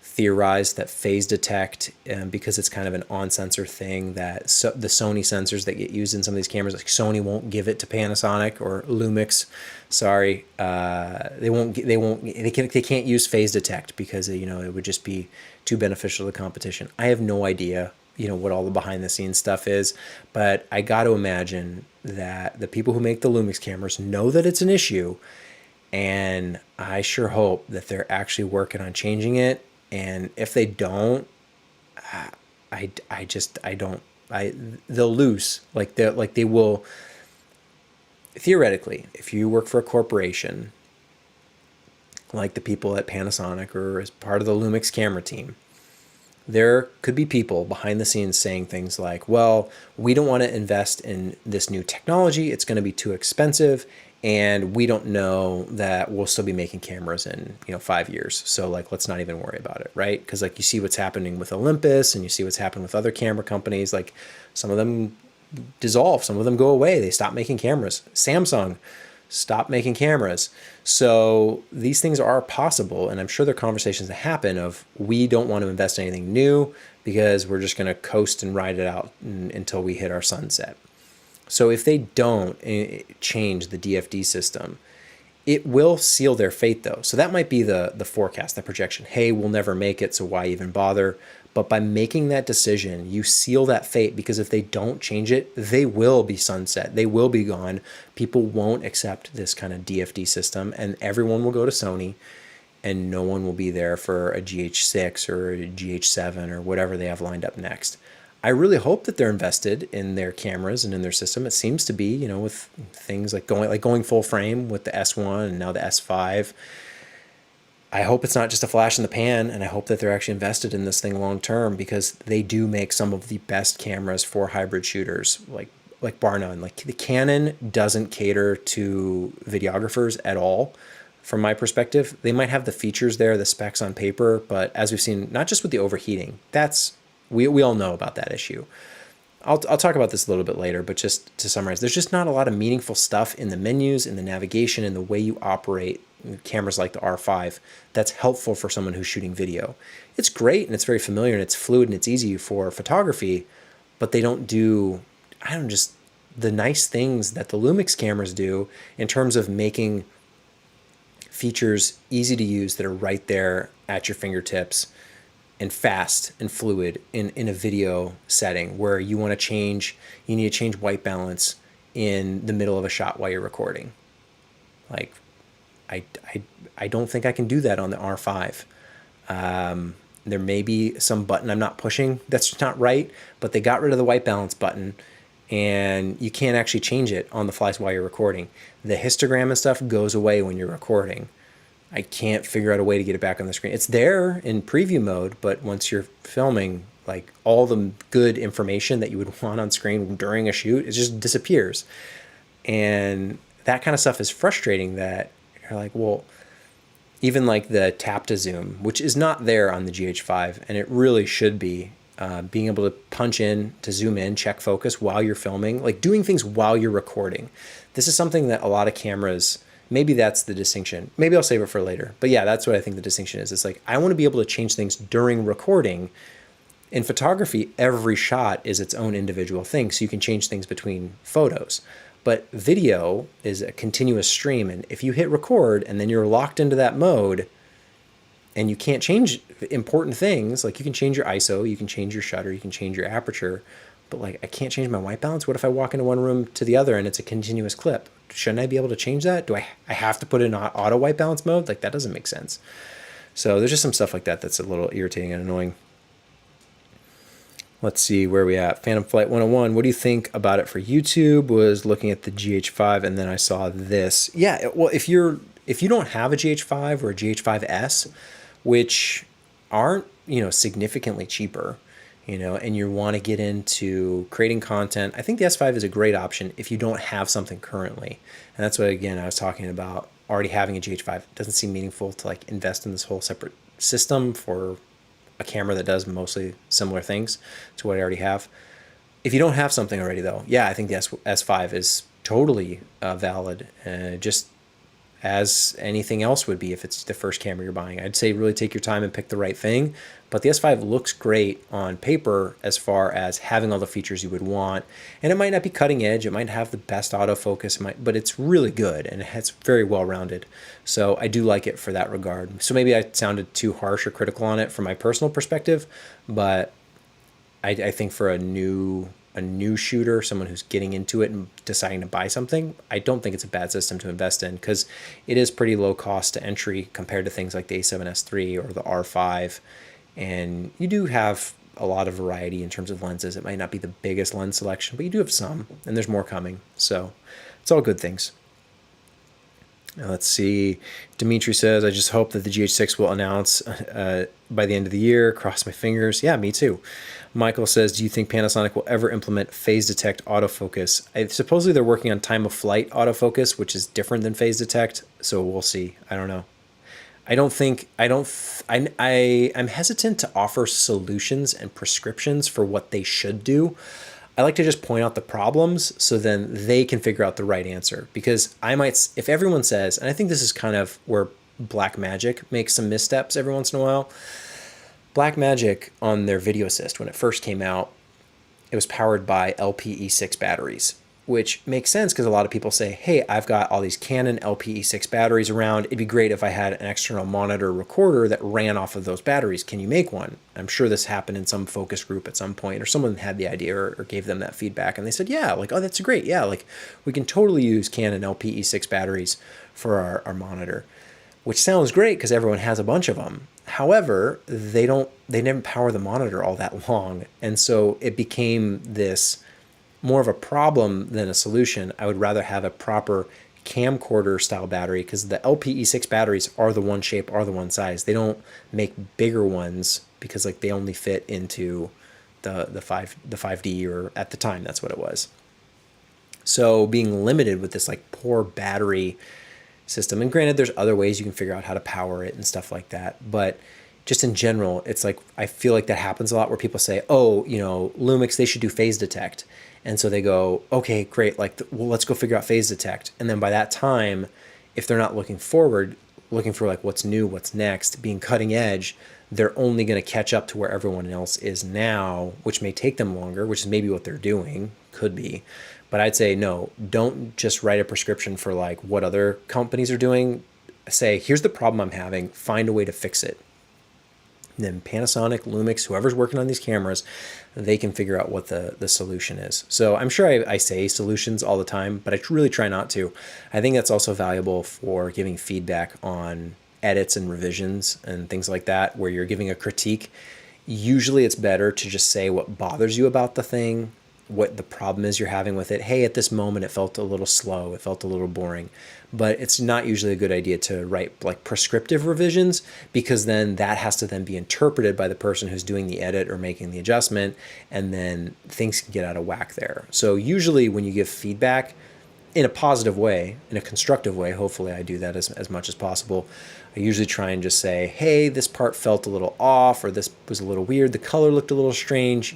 theorized that phase detect, because it's kind of an on-sensor thing, that the Sony sensors that get used in some of these cameras, like Sony won't give it to Panasonic or Lumix. Sorry, they can't use phase detect because it would just be too beneficial to the competition. I have no idea what all the behind the scenes stuff is, but I got to imagine that the people who make the Lumix cameras know that it's an issue, and I sure hope that they're actually working on changing it. And if they don't, they'll lose. They will. Theoretically, if you work for a corporation, like the people at Panasonic or as part of the Lumix camera team, there could be people behind the scenes saying things like, well, we don't want to invest in this new technology. It's going to be too expensive. And we don't know that we'll still be making cameras in 5 years. So let's not even worry about it, right? Because you see what's happening with Olympus, and you see what's happened with other camera companies. Like some of them dissolve, some of them go away. They stop making cameras. Samsung stopped making cameras. So these things are possible, and I'm sure there are conversations that happen of we don't want to invest in anything new because we're just going to coast and ride it out until we hit our sunset. So if they don't change the DFD system, it will seal their fate though. So that might be the forecast, the projection. Hey, we'll never make it, so why even bother? But by making that decision, you seal that fate, because if they don't change it, they will be sunset. They will be gone. People won't accept this kind of DFD system, and everyone will go to Sony, and no one will be there for a GH6 or a GH7 or whatever they have lined up next. I really hope that they're invested in their cameras and in their system. It seems to be, with things like going full frame with the S1 and now the S5. I hope it's not just a flash in the pan, and I hope that they're actually invested in this thing long term, because they do make some of the best cameras for hybrid shooters, like bar none. Like the Canon doesn't cater to videographers at all. From my perspective, they might have the features there, the specs on paper, but as we've seen, not just with the overheating, we all know about that issue. I'll talk about this a little bit later, but just to summarize, there's just not a lot of meaningful stuff in the menus, in the navigation, in the way you operate cameras like the R5 that's helpful for someone who's shooting video. It's great and it's very familiar and it's fluid and it's easy for photography, but they don't do, the nice things that the Lumix cameras do in terms of making features easy to use that are right there at your fingertips, and fast and fluid in a video setting where you need to change white balance in the middle of a shot while you're recording. I don't think I can do that on the R5. There may be some button I'm not pushing that's just not right, but they got rid of the white balance button, and you can't actually change it on the fly while you're recording. The histogram and stuff goes away when you're recording. I can't figure out a way to get it back on the screen. It's there in preview mode, but once you're filming, all the good information that you would want on screen during a shoot, it just disappears. And that kind of stuff is frustrating, that you're like, well, even the tap to zoom, which is not there on the GH5, and it really should be, being able to punch in to zoom in, check focus while you're filming, doing things while you're recording. This is something that a lot of cameras, maybe that's the distinction. Maybe I'll save it for later. But yeah, that's what I think the distinction is. It's I want to be able to change things during recording. In photography, every shot is its own individual thing, so you can change things between photos. But video is a continuous stream, and if you hit record and then you're locked into that mode, and you can't change important things. Like you can change your ISO, you can change your shutter, you can change your aperture, but like I can't change my white balance. What if I walk into one room to the other and it's a continuous clip? Shouldn't I be able to change that? Do I have to put it in auto white balance mode? Like that doesn't make sense. So there's just some stuff like that that's a little irritating and annoying. Let's see where we at. Phantom Flight 101. What do you think about it for YouTube? Was looking at the GH5 and then I saw this. Yeah, well, if you don't have a GH5 or a GH5S, which aren't, significantly cheaper, and you want to get into creating content, I think the S5 is a great option if you don't have something currently. And that's what, again, I was talking about already having a GH5. It doesn't seem meaningful to like invest in this whole separate system for a camera that does mostly similar things to what I already have. If you don't have something already though, yeah, I think the S5 is totally valid, just as anything else would be if it's the first camera you're buying. I'd say really take your time and pick the right thing, but the S5 looks great on paper as far as having all the features you would want, and it might not be cutting edge, it might have the best autofocus, but it's really good and it's very well rounded. So I do like it for that regard. So maybe I sounded too harsh or critical on it from my personal perspective, but I think for a new shooter, someone who's getting into it and deciding to buy something, I don't think it's a bad system to invest in because it is pretty low cost to entry compared to things like the A7S III or the R5. And you do have a lot of variety in terms of lenses. It might not be the biggest lens selection, but you do have some, and there's more coming. So it's all good things. Now let's see. Dimitri says, I just hope that the GH6 will announce by the end of the year. Cross my fingers. Yeah, me too. Michael says, do you think Panasonic will ever implement phase detect autofocus? Supposedly they're working on time of flight autofocus, which is different than phase detect. So we'll see. I don't know. I'm hesitant to offer solutions and prescriptions for what they should do. I like to just point out the problems so then they can figure out the right answer. Because if everyone says, and I think this is kind of where Blackmagic makes some missteps every once in a while. Blackmagic on their Video Assist, when it first came out, it was powered by LPE6 batteries, which makes sense because a lot of people say, hey, I've got all these Canon LPE6 batteries around. It'd be great if I had an external monitor recorder that ran off of those batteries. Can you make one? I'm sure this happened in some focus group at some point, or someone had the idea or gave them that feedback. And they said, yeah, like, oh, that's great. Yeah, like we can totally use Canon LPE6 batteries for our monitor, which sounds great because everyone has a bunch of them. However, they didn't power the monitor all that long. And so it became this more of a problem than a solution. I would rather have a proper camcorder style battery because the LPE6 batteries are the one shape, are the one size. They don't make bigger ones because like they only fit into the 5D, or at the time that's what it was. So being limited with this like poor battery system, and granted there's other ways you can figure out how to power it and stuff like that, but just in general, it's like I feel like that happens a lot where people say, oh, Lumix, they should do phase detect. And so they go, okay, great, like, well, let's go figure out phase detect. And then by that time, if they're not looking forward, looking for like what's new, what's next, being cutting edge, they're only going to catch up to where everyone else is now, which may take them longer, which is maybe what they're doing, could be. But I'd say, no, don't just write a prescription for like what other companies are doing. Say, here's the problem I'm having, find a way to fix it. And then Panasonic, Lumix, whoever's working on these cameras, they can figure out what the solution is. So I'm sure I say solutions all the time, but I really try not to. I think that's also valuable for giving feedback on edits and revisions and things like that, where you're giving a critique. Usually it's better to just say what bothers you about the thing, what the problem is you're having with it. Hey, at this moment it felt a little slow, it felt a little boring. But it's not usually a good idea to write like prescriptive revisions, because then that has to then be interpreted by the person who's doing the edit or making the adjustment, and then things can get out of whack there. So usually when you give feedback in a positive way, in a constructive way, hopefully I do that as much as possible. I usually try and just say, hey, this part felt a little off, or this was a little weird, the color looked a little strange,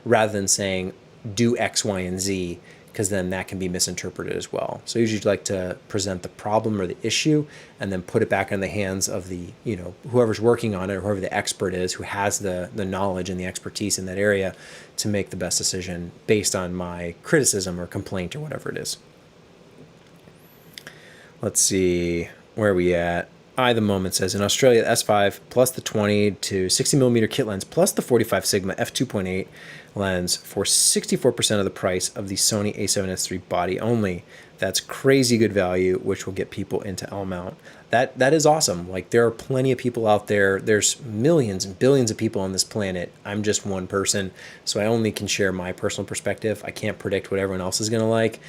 rather than saying do X, Y, and Z, because then that can be misinterpreted as well. So I usually like to present the problem or the issue and then put it back in the hands of the, whoever's working on it, or whoever the expert is, who has the knowledge and the expertise in that area, to make the best decision based on my criticism or complaint or whatever it is. Let's see, where are we at? The Moment says, in Australia, the S5 plus the 20 to 60 millimeter kit lens plus the 45 Sigma f2.8 lens for 64% of the price of the Sony a7S III body only. That's crazy good value, which will get people into L mount. That is awesome. Like, there are plenty of people out there. There's millions and billions of people on this planet. I'm just one person, so I only can share my personal perspective. I can't predict what everyone else is going to like.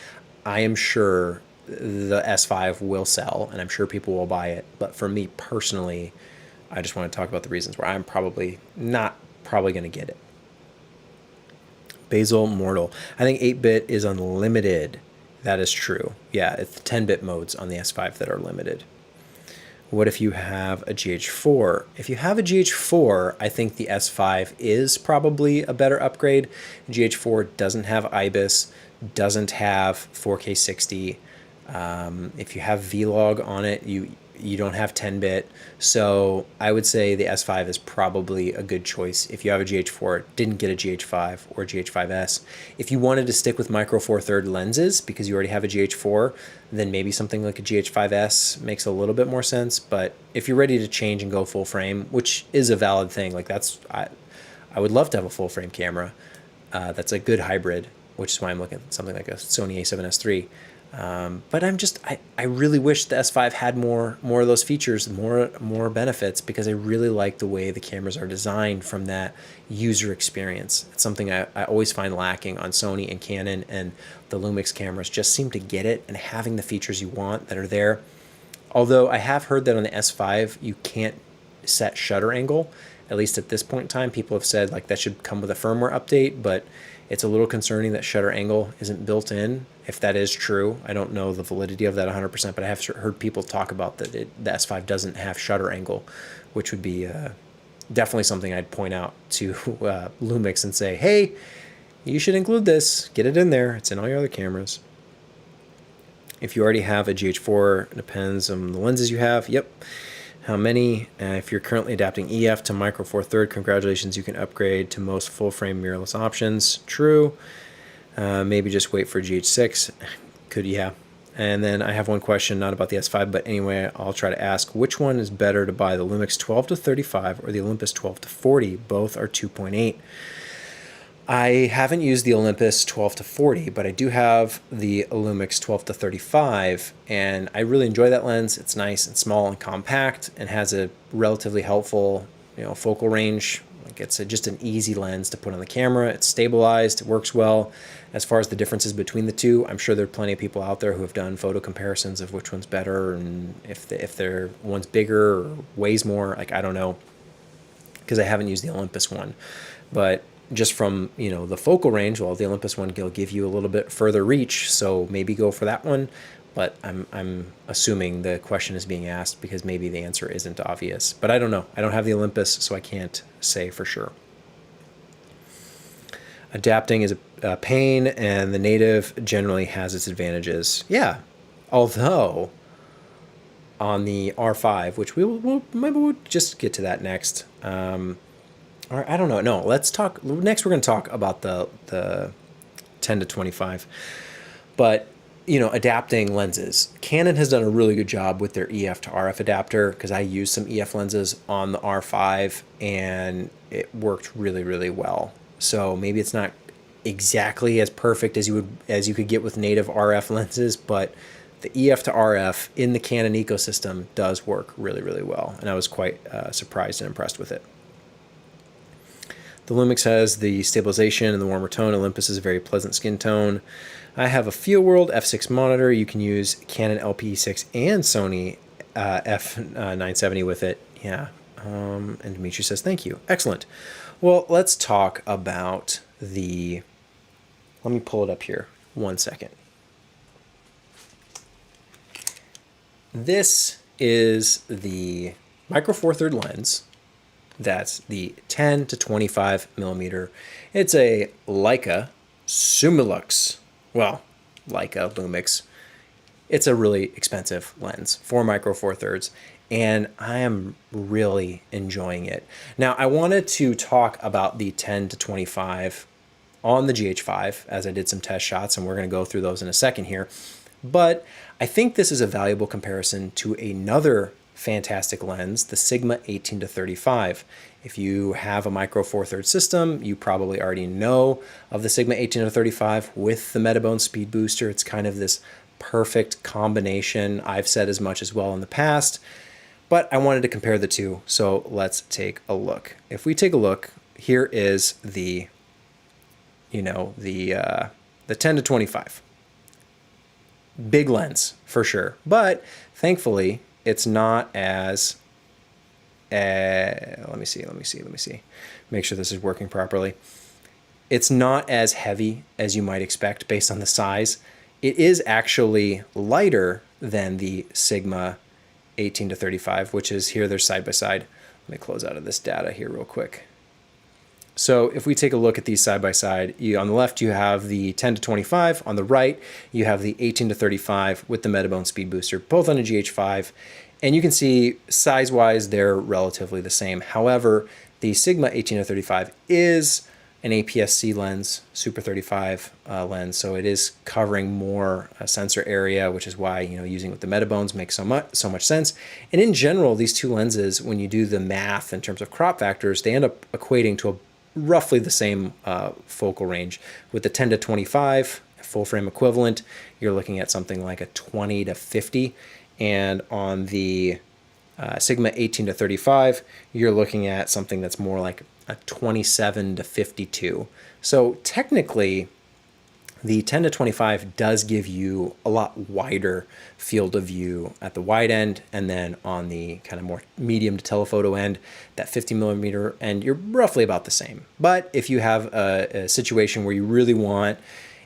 I am sure the S5 will sell, and I'm sure people will buy it. But for me personally, I just want to talk about the reasons where I'm probably not going to get it. Basil Mortal, I think 8-bit is unlimited. That is true. Yeah, it's the 10-bit modes on the S5 that are limited. What if you have a GH4? If you have a GH4, I think the S5 is probably a better upgrade. GH4 doesn't have IBIS, doesn't have 4K 60. If you have Vlog on it, you don't have 10-bit. So I would say the S5 is probably a good choice if you have a GH4, didn't get a GH5 or GH5S. If you wanted to stick with micro four third lenses because you already have a GH4, then maybe something like a GH5S makes a little bit more sense. But if you're ready to change and go full frame, which is a valid thing, like I would love to have a full frame camera. That's a good hybrid, which is why I'm looking at something like a Sony a7S III. But I really wish the S5 had more of those features, more benefits, because I really like the way the cameras are designed from that user experience. It's something I always find lacking on Sony and Canon, and the Lumix cameras just seem to get it and having the features you want that are there. Although I have heard that on the S5 you can't set shutter angle, at least at this point in time. People have said like that should come with a firmware update, but it's a little concerning that shutter angle isn't built in. If that is true, I don't know the validity of that 100%, but I have heard people talk about that the S5 doesn't have shutter angle, which would be definitely something I'd point out to Lumix and say, hey, you should include this. Get it in there. It's in all your other cameras. If you already have a GH4, it depends on the lenses you have. Yep. How many? If you're currently adapting EF to micro four third, congratulations, you can upgrade to most full frame mirrorless options. True. Maybe just wait for GH6. Could, yeah. And then I have one question, not about the S5, but anyway, I'll try to ask, which one is better to buy, the Lumix 12 to 35 or the Olympus 12 to 40? Both are 2.8. I haven't used the Olympus 12 to 40, but I do have the Lumix 12 to 35, and I really enjoy that lens. It's nice and small and compact and has a relatively helpful, focal range. Like, it's just an easy lens to put on the camera. It's stabilized, it works well. As far as the differences between the two, I'm sure there are plenty of people out there who have done photo comparisons of which one's better, and if they're one's bigger or weighs more, like, I don't know, because I haven't used the Olympus one. But just from the focal range, well, the Olympus one will give you a little bit further reach, so maybe go for that one. But I'm assuming the question is being asked because maybe the answer isn't obvious. But I don't know. I don't have the Olympus, so I can't say for sure. Adapting is a pain, and the native generally has its advantages. Yeah, although on the R5, which maybe we'll just get to that next. Or I don't know. No, let's talk. Next, we're going to talk about the 10 to 25. But, adapting lenses. Canon has done a really good job with their EF to RF adapter, because I used some EF lenses on the R5 and it worked really, really well. So maybe it's not exactly as perfect as you could get with native RF lenses, but the EF to RF in the Canon ecosystem does work really, really well. And I was quite surprised and impressed with it. The Lumix has the stabilization and the warmer tone. Olympus is a very pleasant skin tone. I have a FieldWorld f6 monitor. You can use Canon LPE6 and Sony f970 with it. Yeah. And Dimitri says, thank you. Excellent. Well, let's talk about let me pull it up here. 1 second. This is the micro four third lens. That's the 10 to 25 millimeter. It's a Leica Sumilux. Well, Leica Lumix. It's a really expensive lens for micro four thirds, and I am really enjoying it. Now, I wanted to talk about the 10 to 25 on the GH5 as I did some test shots, and we're going to go through those in a second here. But I think this is a valuable comparison to another fantastic lens, the Sigma 18-35. If you have a micro Four Thirds system, you probably already know of the Sigma 18-35 with the Metabone Speed Booster. It's kind of this perfect combination. I've said as much as well in the past, but I wanted to compare the two, so let's take a look. If we take a look, here is the, the 10-25. Big lens for sure, but thankfully it's not as let me see, make sure this is working properly. It's not as heavy as you might expect based on the size. It is actually lighter than the Sigma 18-35, which is here. They're side by side. Let me close out of this data here real quick. So if we take a look at these side by side, on the left you have the 10-25, on the right you have the 18-35 with the Metabone Speed Booster, both on a GH5, and you can see size-wise they're relatively the same. However, the Sigma 18-35 is an APS-C lens, Super 35 lens, so it is covering more sensor area, which is why using with the Metabones makes so much sense. And in general, these two lenses, when you do the math in terms of crop factors, they end up equating to roughly the same focal range. With the 10-25 full frame equivalent, you're looking at something like a 20-50, and on the Sigma 18-35, you're looking at something that's more like a 27-52. So technically, the 10-25 does give you a lot wider field of view at the wide end, and then on the kind of more medium to telephoto end, that 50mm end, you're roughly about the same. But if you have a situation where you really want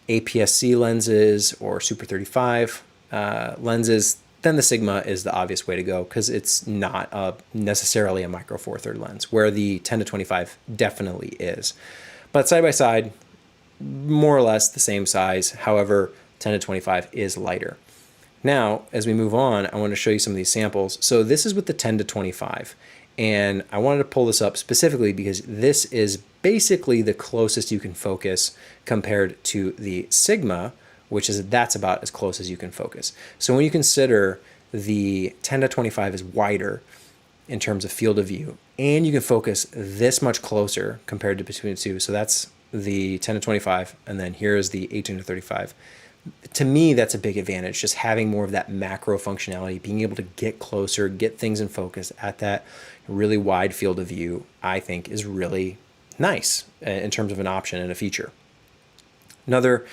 APS-C lenses or Super 35 lenses, then the Sigma is the obvious way to go because it's not necessarily a micro Four Thirds lens, where the 10-25 definitely is. But side by side, more or less the same size. However, 10-25 is lighter. Now, as we move on, I want to show you some of these samples. So this is with the 10-25, and I wanted to pull this up specifically because this is basically the closest you can focus compared to the Sigma, that's about as close as you can focus. So when you consider the 10-25 is wider in terms of field of view, and you can focus this much closer compared to between the two, so that's the 10-25, and then here is the 18-35. To me, that's a big advantage, just having more of that macro functionality, being able to get closer, get things in focus at that really wide field of view, I think is really nice in terms of an option and a feature. Another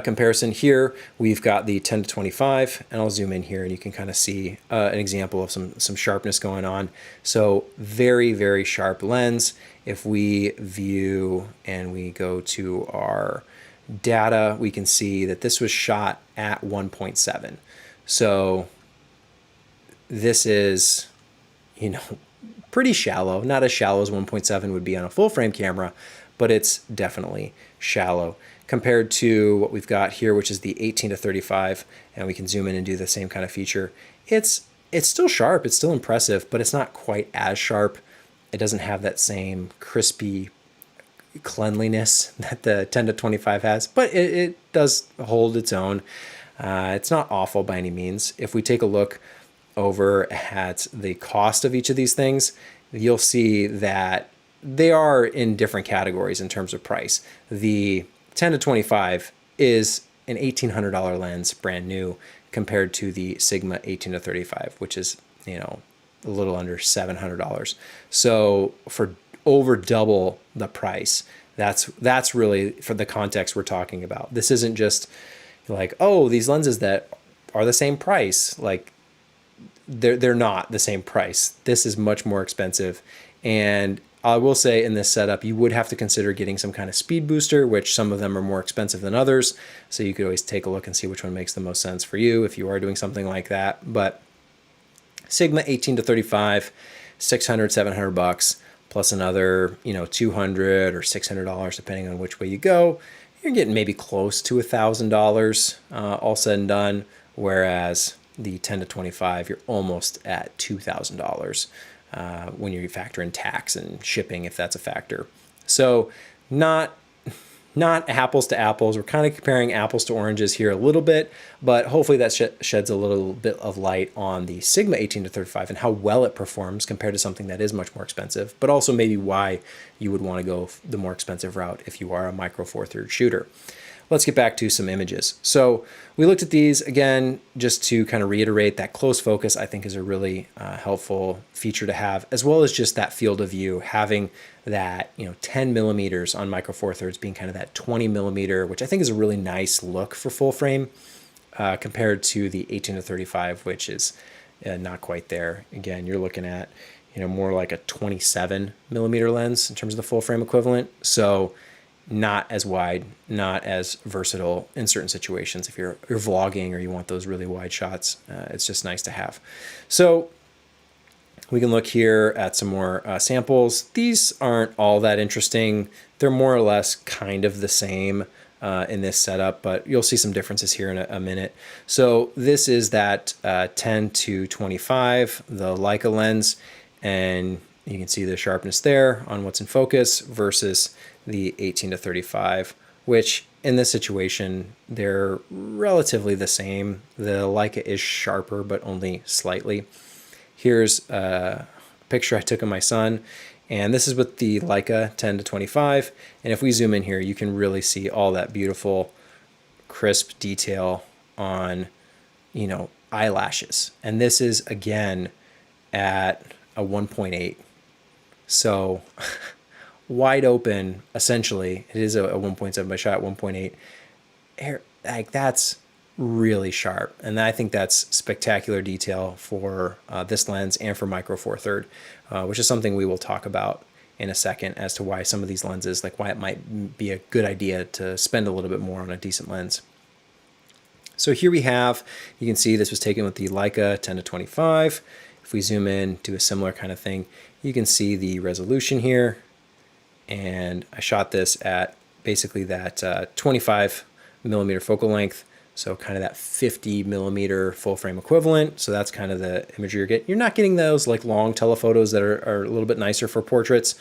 comparison here, we've got the 10-25, and I'll zoom in here and you can kind of see an example of some sharpness going on. So very, very sharp lens. If we view and we go to our data, we can see that this was shot at 1.7. So this is, pretty shallow, not as shallow as 1.7 would be on a full frame camera, but it's definitely shallow compared to what we've got here, which is the 18-35, and we can zoom in and do the same kind of feature. It's still sharp, it's still impressive, but it's not quite as sharp. It doesn't have that same crispy cleanliness that the 10-25 has, but it does hold its own. It's not awful by any means. If we take a look over at the cost of each of these things, you'll see that they are in different categories in terms of price. The 10-25 is an $1,800 lens, brand new, compared to the Sigma 18-35, which is, a little under $700. So for over double the price, that's really for the context we're talking about. This isn't just like, oh, these lenses that are the same price, like they're not the same price. This is much more expensive. And I will say in this setup, you would have to consider getting some kind of speed booster, which some of them are more expensive than others. So you could always take a look and see which one makes the most sense for you if you are doing something like that. But Sigma 18-35, 600, 700 bucks, plus another, $200 or $600, depending on which way you go. You're getting maybe close to $1,000 all said and done. Whereas the 10-25, you're almost at $2,000. When you factor in tax and shipping, if that's a factor. So not not apples to apples. We're kind of comparing apples to oranges here a little bit, but hopefully that sheds a little bit of light on the Sigma 18-35 and how well it performs compared to something that is much more expensive, but also maybe why you would want to go the more expensive route if you are a Micro Four Thirds shooter. Let's get back to some images. So we looked at these again, just to kind of reiterate that close focus I think is a really helpful feature to have, as well as just that field of view, having that 10 millimeters on Micro Four Thirds being kind of that 20 millimeter, which I think is a really nice look for full frame compared to the 18-35, which is not quite there. Again, you're looking at more like a 27 millimeter lens in terms of the full frame equivalent. So not as wide, not as versatile in certain situations. If you're vlogging or you want those really wide shots, it's just nice to have. So we can look here at some more samples. These aren't all that interesting. They're more or less kind of the same in this setup, but you'll see some differences here in a minute. So this is that 10-25, the Leica lens, and you can see the sharpness there on what's in focus versus the 18-35, which in this situation, they're relatively the same. The Leica is sharper, but only slightly. Here's a picture I took of my son, and this is with the Leica 10-25. And if we zoom in here, you can really see all that beautiful, crisp detail on, eyelashes. And this is, again, at a 1.8. So wide open, essentially. It is a 1.7, but shot at 1.8. Like, that's really sharp. And I think that's spectacular detail for this lens and for Micro Four Third, which is something we will talk about in a second as to why some of these lenses, like why it might be a good idea to spend a little bit more on a decent lens. So here we have, you can see this was taken with the Leica 10-25. If we zoom in, do a similar kind of thing, you can see the resolution here. And I shot this at basically that 25 millimeter focal length. So kind of that 50 millimeter full frame equivalent. So that's kind of the imagery you're getting. You're not getting those like long telephotos that are a little bit nicer for portraits,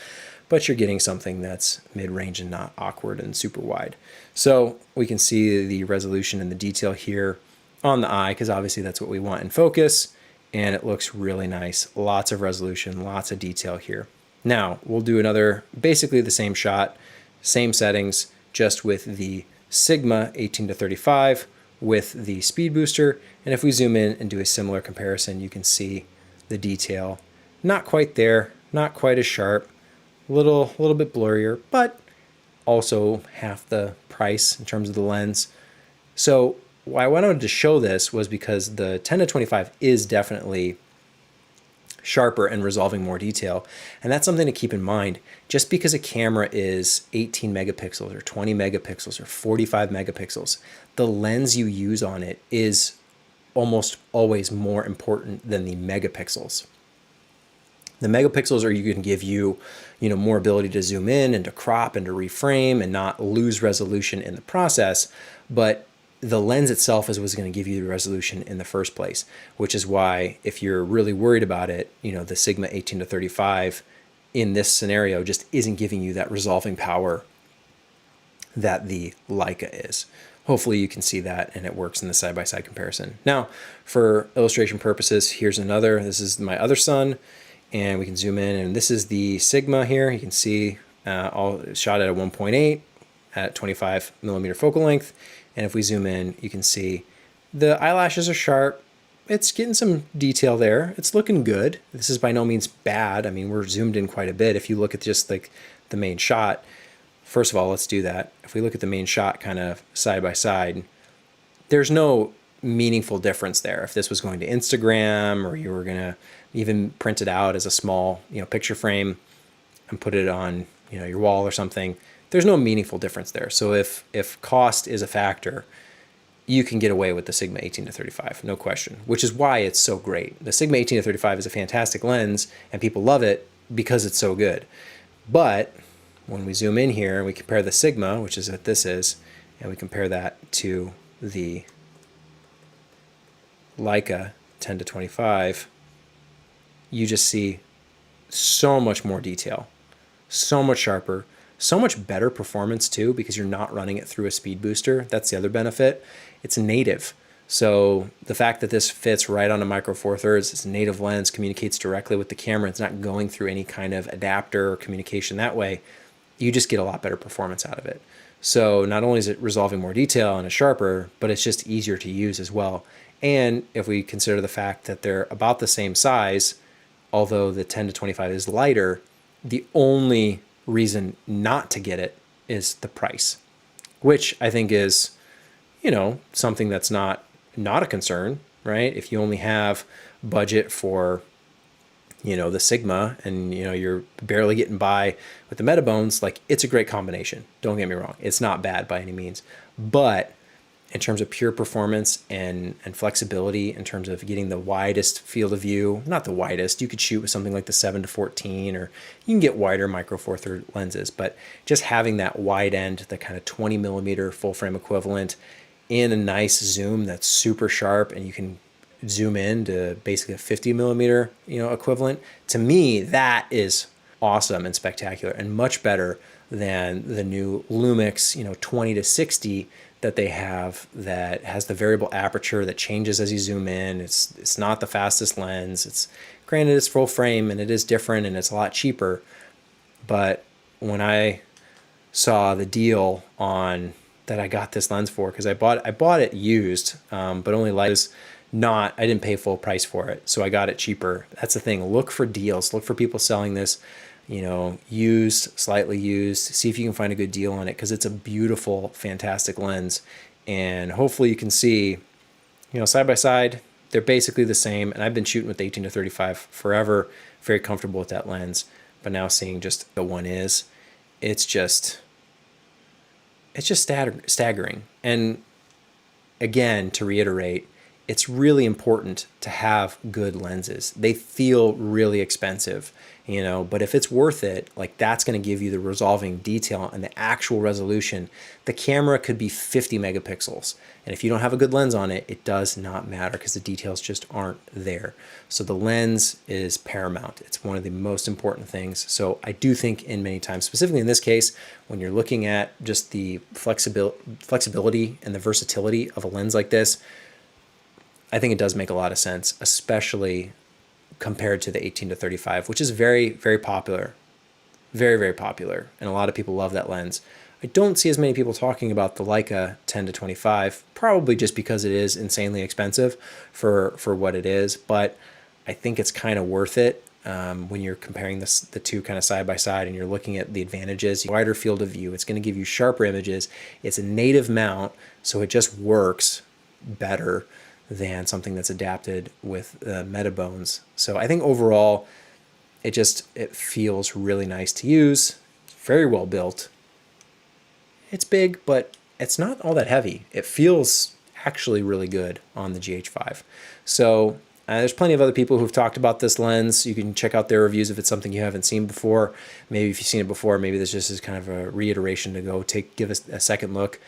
but you're getting something that's mid-range and not awkward and super wide. So we can see the resolution and the detail here on the eye, because obviously that's what we want in focus. And it looks really nice. Lots of resolution, lots of detail here. Now we'll do another, basically the same shot, same settings, just with the Sigma 18-35 with the speed booster. And if we zoom in and do a similar comparison, you can see the detail. Not quite there, not quite as sharp, a little bit blurrier, but also half the price in terms of the lens. So why I wanted to show this was because the 10-25 is definitely sharper and resolving more detail. And that's something to keep in mind. Just because a camera is 18 megapixels or 20 megapixels or 45 megapixels, the lens you use on it is almost always more important than the megapixels. The megapixels are you can give you, more ability to zoom in and to crop and to reframe and not lose resolution in the process, but the lens itself is what's going to give you the resolution in the first place, which is why if you're really worried about it, the Sigma 18-35 in this scenario just isn't giving you that resolving power that the Leica is. Hopefully you can see that and it works in the side-by-side comparison. Now, for illustration purposes, here's another. This is my other son, and we can zoom in, and this is the Sigma here. You can see all shot at a 1.8 at 25 millimeter focal length. And if we zoom in, you can see the eyelashes are sharp. It's getting some detail there. It's looking good. This is by no means bad. I mean, we're zoomed in quite a bit. If you look at just like the main shot, first of all, let's do that. If we look at the main shot kind of side by side, there's no meaningful difference there. If this was going to Instagram or you were going to even print it out as a small, picture frame and put it on, your wall or something, there's no meaningful difference there. So if cost is a factor, you can get away with the Sigma 18-35, no question, which is why it's so great. The Sigma 18-35 is a fantastic lens and people love it because it's so good. But when we zoom in here and we compare the Sigma, which is what this is, and we compare that to the Leica 10-25, you just see so much more detail, so much sharper, So much better performance too, because you're not running it through a speed booster. That's the other benefit. It's native. So the fact that this fits right on a Micro Four Thirds, it's a native lens, communicates directly with the camera. It's not going through any kind of adapter or communication that way. You just get a lot better performance out of it. So not only is it resolving more detail and it's sharper, but it's just easier to use as well. And if we consider the fact that they're about the same size, although the 10 to 25 is lighter, the only reason not to get it is the price, which I think is, you know, something that's not a concern, right? If you only have budget for, you know, the Sigma and, you know, you're barely getting by with the Metabones, like, it's a great combination. Don't get me wrong. It's not bad by any means, but in terms of pure performance and flexibility, in terms of getting the widest field of view, not the widest, you could shoot with something like the 7 to 14, or you can get wider Micro Four Thirds lenses, but just having that wide end, the kind of 20 millimeter full frame equivalent in a nice zoom that's super sharp, and you can zoom in to basically a 50 millimeter, you know, equivalent. To me, that is awesome and spectacular, and much better than the new Lumix, you know, 20 to 60 that they have, that has the variable aperture that changes as you zoom in. It's not the fastest lens. It's granted, it's full frame and it is different and it's a lot cheaper. But when I saw the deal on that I got this lens for, because I bought it used, but only like I didn't pay full price for it, so I got it cheaper. That's the thing. Look for deals. Look for people selling this, you know, used, slightly used. See if you can find a good deal on it, because it's a beautiful, fantastic lens. And hopefully you can see, you know, side by side, they're basically the same. And I've been shooting with the 18 to 35 forever, very comfortable with that lens. But now seeing just the one is, it's just staggering. And again, to reiterate, it's really important to have good lenses. They feel really expensive, you know, but if it's worth it, like, that's going to give you the resolving detail and the actual resolution. The camera could be 50 megapixels, and if you don't have a good lens on it, it does not matter, because the details just aren't there. So the lens is paramount. It's one of the most important things. So I do think, in many times, specifically in this case, when you're looking at just the flexibility and the versatility of a lens like this, I think it does make a lot of sense, especially compared to the 18 to 35, which is very, very popular. Very, very popular. And a lot of people love that lens. I don't see as many people talking about the Leica 10 to 25, probably just because it is insanely expensive for what it is. But I think it's kind of worth it when you're comparing the two kind of side by side, and you're looking at the advantages. Wider field of view. It's going to give you sharper images. It's a native mount, so it just works better than something that's adapted with Metabones. So I think overall, it feels really nice to use. It's very well built. It's big, but it's not all that heavy. It feels actually really good on the GH5. So there's plenty of other people who've talked about this lens. You can check out their reviews if it's something you haven't seen before. Maybe if you've seen it before, maybe this just is kind of a reiteration to go give us a second look.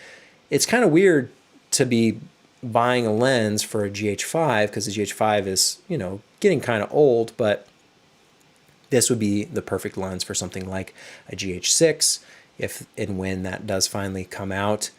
It's kind of weird to be buying a lens for a GH5, because the GH5 is, you know, getting kind of old, but this would be the perfect lens for something like a GH6 if and when that does finally come out.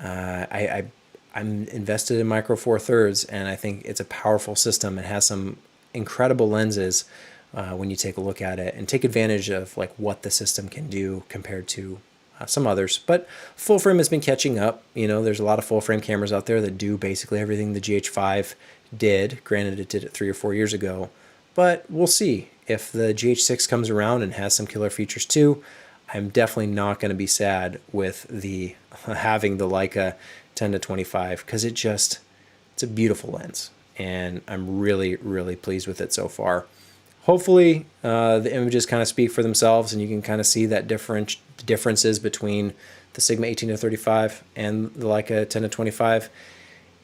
I'm invested in Micro Four Thirds, and I think it's a powerful system. It has some incredible lenses when you take a look at it and take advantage of like what the system can do compared to some others. But full frame has been catching up. You know, there's a lot of full frame cameras out there that do basically everything the GH5 did. Granted, it did it 3 or 4 years ago, but we'll see. If the GH6 comes around and has some killer features too, I'm definitely not going to be sad with the having the Leica 10 to 25, because it's a beautiful lens, and I'm really, really pleased with it so far. Hopefully the images kind of speak for themselves, and you can kind of see that differences between the Sigma 18 to 35 and the Leica 10 to 25,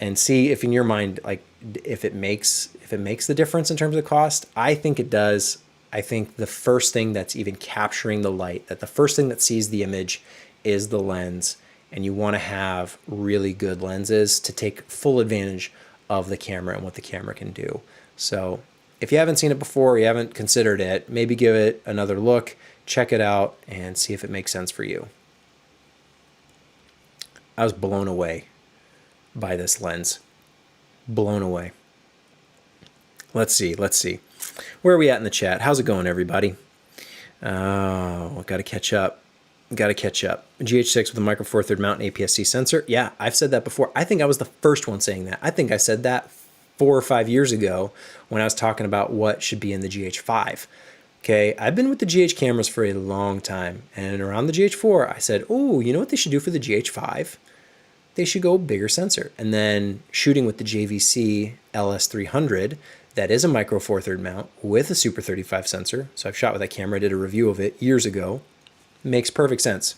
and see if in your mind, like, if it makes the difference in terms of cost. I think it does. I think the first thing that's even capturing the light, that the first thing that sees the image is the lens, and you want to have really good lenses to take full advantage of the camera and what the camera can do. So if you haven't seen it before, you haven't considered it, maybe give it another look, check it out, and see if it makes sense for you. I was blown away by this lens. Blown away. Let's see. Where are we at in the chat? How's it going, everybody? Oh, got to catch up. GH6 with a micro four third mount and APS-C sensor. Yeah, I've said that before. I think I was the first one saying that. I think I said that 4 or 5 years ago when I was talking about what should be in the GH5. Okay, I've been with the GH cameras for a long time, and around the GH4, I said, oh, you know what they should do for the GH5? They should go bigger sensor. And then shooting with the JVC LS300, that is a micro four third mount with a Super 35 sensor. So I've shot with that camera, I did a review of it years ago. Makes perfect sense.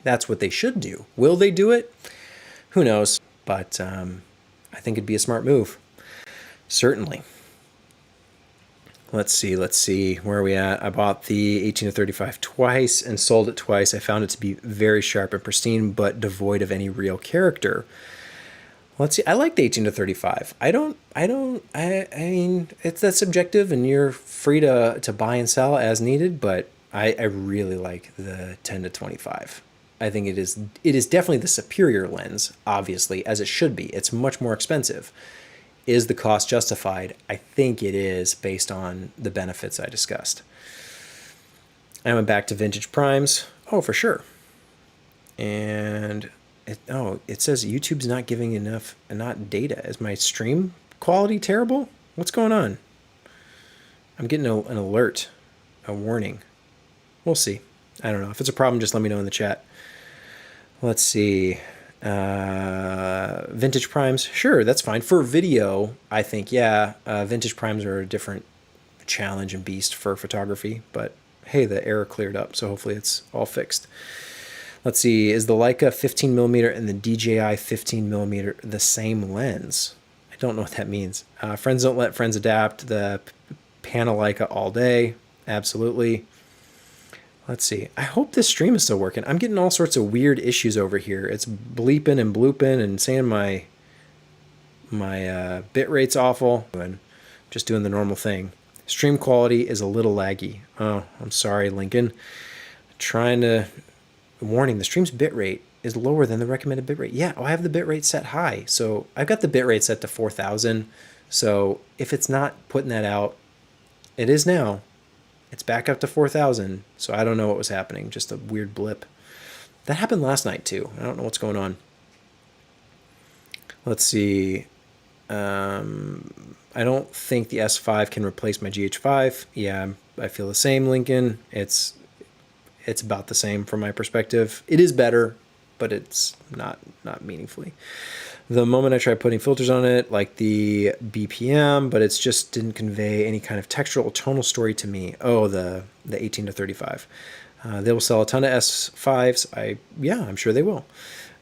That's what they should do. Will they do it? Who knows? But I think it'd be a smart move. Certainly. Let's see. Where are we at? I bought the 18-35 twice and sold it twice. I found it to be very sharp and pristine, but devoid of any real character. Let's see. I like the 18-35. I mean, that's subjective, and you're free to buy and sell as needed, but I really like the 10-25. I think it is definitely the superior lens, obviously, as it should be. It's much more expensive. Is the cost justified? I think it is, based on the benefits I discussed. I went back to vintage primes. Oh, for sure. And it says YouTube's not giving enough data. Is my stream quality terrible? What's going on? I'm getting an alert, a warning. We'll see. I don't know. If it's a problem, just let me know in the chat. Let's see. Vintage primes. Sure, that's fine. For video, I think, yeah, vintage primes are a different challenge and beast for photography. But hey, the error cleared up, so hopefully it's all fixed. Let's see. Is the Leica 15mm and the DJI 15mm the same lens? I don't know what that means. Friends don't let friends adapt. The Leica all day. Absolutely. Let's see. I hope this stream is still working. I'm getting all sorts of weird issues over here. It's bleeping and blooping and saying my bit rate's awful. And just doing the normal thing. Stream quality is a little laggy. Oh, I'm sorry, Lincoln. Warning, the stream's bit rate is lower than the recommended bit rate. Yeah, I have the bit rate set high. So I've got the bit rate set to 4,000. So if it's not putting that out, it is now. It's back up to 4,000, so I don't know what was happening. Just a weird blip. That happened last night, too. I don't know what's going on. Let's see. I don't think the S5 can replace my GH5. Yeah, I feel the same, Lincoln. It's about the same from my perspective. It is better, but it's not meaningfully. The moment I tried putting filters on it, like the BPM, but it's just didn't convey any kind of textural or tonal story to me. Oh, the 18-35. They will sell a ton of S5s. Yeah, I'm sure they will.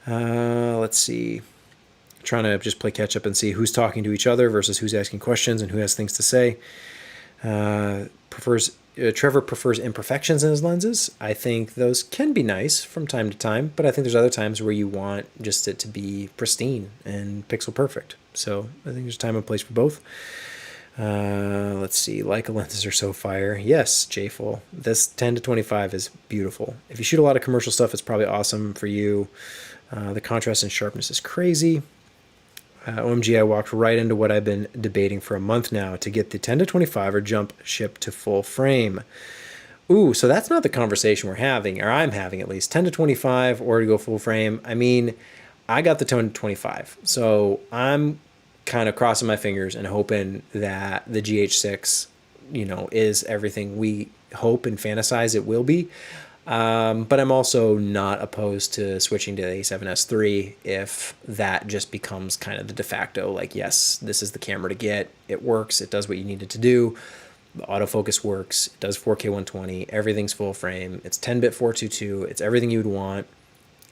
Let's see. Trying to just play catch up and see who's talking to each other versus who's asking questions and who has things to say. Trevor prefers imperfections in his lenses. I think those can be nice from time to time, but I think there's other times where you want just it to be pristine and pixel perfect. So I think there's time and place for both. Let's see. Leica lenses are so fire. Yes, Jayful. This 10-25 is beautiful. If you shoot a lot of commercial stuff, it's probably awesome for you. The contrast and sharpness is crazy. OMG, I walked right into what I've been debating for a month now to get the 10-25 or jump ship to full frame. Ooh, so that's not the conversation we're having, or I'm having at least. 10-25 or to go full frame. I mean, I got the 10-25, so I'm kind of crossing my fingers and hoping that the GH6, is everything we hope and fantasize it will be. But I'm also not opposed to switching to the A7S III if that just becomes kind of the de facto, like, yes, this is the camera to get. It works. It does what you need it to do. The autofocus works. It does 4K 120. Everything's full frame. It's 10-bit 422. It's everything you would want.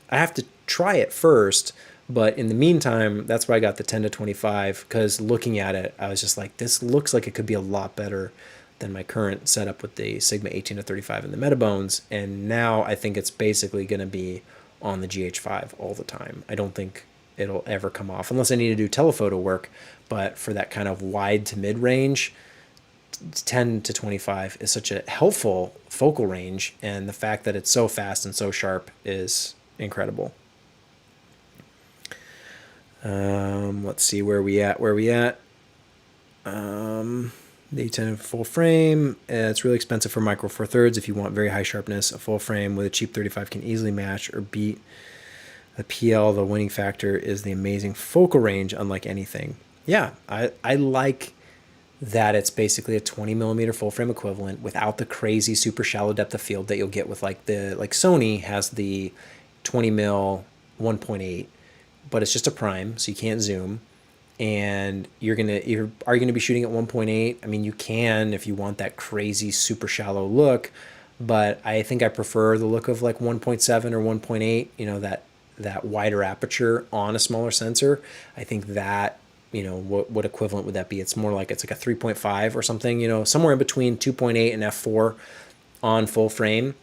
I have to try it first, but in the meantime, that's why I got the 10-25, because looking at it, I was just like, this looks like it could be a lot better than my current setup with the Sigma 18-35 and the Metabones, and now I think it's basically going to be on the GH5 all the time. I don't think it'll ever come off unless I need to do telephoto work, but for that kind of wide to mid range, 10 to 25 is such a helpful focal range, and the fact that it's so fast and so sharp is incredible. Let's see where we at. The 10 full frame. It's really expensive for micro four thirds. If you want very high sharpness, a full frame with a cheap 35 can easily match or beat the PL. The winning factor is the amazing focal range, unlike anything. Yeah, I like that it's basically a 20 millimeter full frame equivalent without the crazy super shallow depth of field that you'll get with like Sony has the 20 mil 1.8, but it's just a prime, so you can't zoom. And are you gonna be shooting at 1.8? I mean, you can if you want that crazy super shallow look, but I think I prefer the look of like 1.7 or 1.8. You know, that wider aperture on a smaller sensor. I think that, you know, what equivalent would that be? It's more like, it's like a 3.5 or something, you know, somewhere in between 2.8 and f4 on full frame.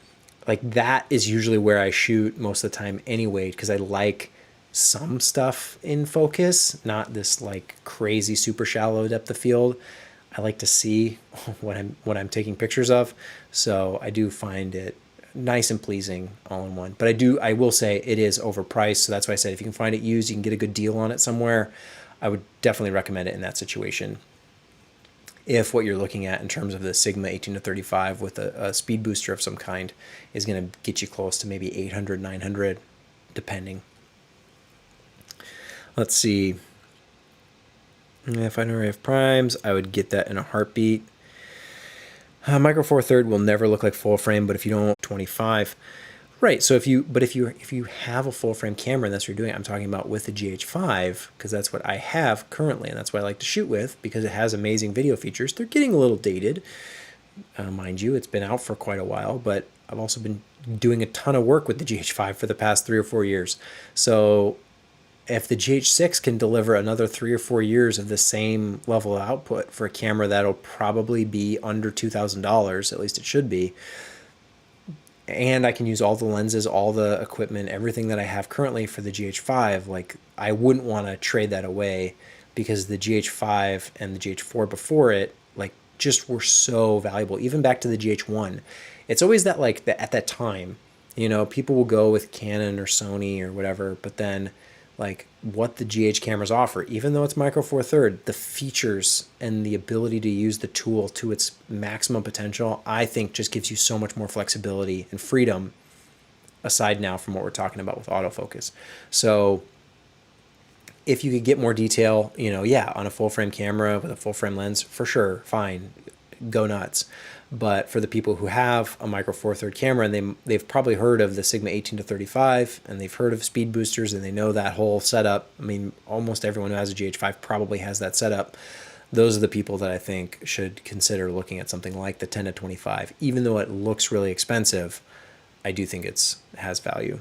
Like that is usually where I shoot most of the time anyway, because I like some stuff in focus, not this like crazy super shallow depth of field. I like to see what I'm taking pictures of, so I do find it nice and pleasing all in one. But I will say it is overpriced, so that's why I said if you can find it used, you can get a good deal on it somewhere, I would definitely recommend it in that situation. If what you're looking at in terms of the Sigma 18 to 35 with a speed booster of some kind is going to get you close to maybe 800, 900, depending. Let's see. If I know I have primes, I would get that in a heartbeat. Micro Four Third will never look like full frame, but if you don't 25, right? So if you have a full frame camera and that's what you're doing, I'm talking about with the GH5, because that's what I have currently, and that's what I like to shoot with because it has amazing video features. They're getting a little dated, mind you. It's been out for quite a while, but I've also been doing a ton of work with the GH5 for the past 3 or 4 years. So if the GH6 can deliver another 3 or 4 years of the same level of output for a camera that'll probably be under $2,000, at least it should be, and I can use all the lenses, all the equipment, everything that I have currently for the GH5, like I wouldn't want to trade that away, because the GH5 and the GH4 before it, like, just were so valuable. Even back to the GH1, it's always that, like, at that time, you know, people will go with Canon or Sony or whatever, but then like what the GH cameras offer, even though it's Micro Four Third, the features and the ability to use the tool to its maximum potential, I think just gives you so much more flexibility and freedom, aside now from what we're talking about with autofocus. So if you could get more detail, you know, yeah, on a full frame camera with a full frame lens, for sure, fine, go nuts. But for the people who have a Micro Four Third camera, and they've probably heard of the Sigma 18 to 35, and they've heard of speed boosters, and they know that whole setup. I mean, almost everyone who has a GH5 probably has that setup. Those are the people that I think should consider looking at something like the 10 to 25. Even though it looks really expensive, I do think it has value.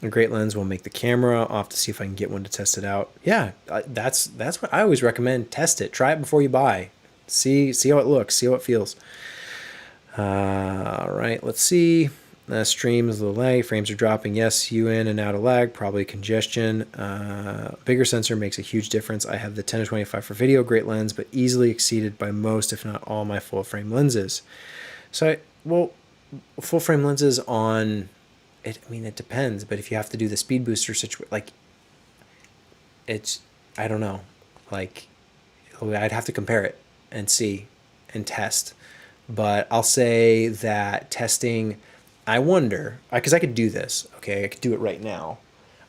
A great lens will make the camera. I'll have to see if I can get one to test it out. Yeah, that's what I always recommend. Test it. Try it before you buy. See how it looks. See how it feels. All right, let's see. Streams, the lag. Frames are dropping. Yes, you in and out of lag. Probably congestion. Bigger sensor makes a huge difference. I have the 10 to 25 for video. Great lens, but easily exceeded by most, if not all, my full frame lenses. So, full frame lenses on it. I mean, it depends. But if you have to do the speed booster situation, like, I don't know. Like, I'd have to compare it and see and test. But I'll say that testing, I wonder, because I could do this, okay? I could do it right now.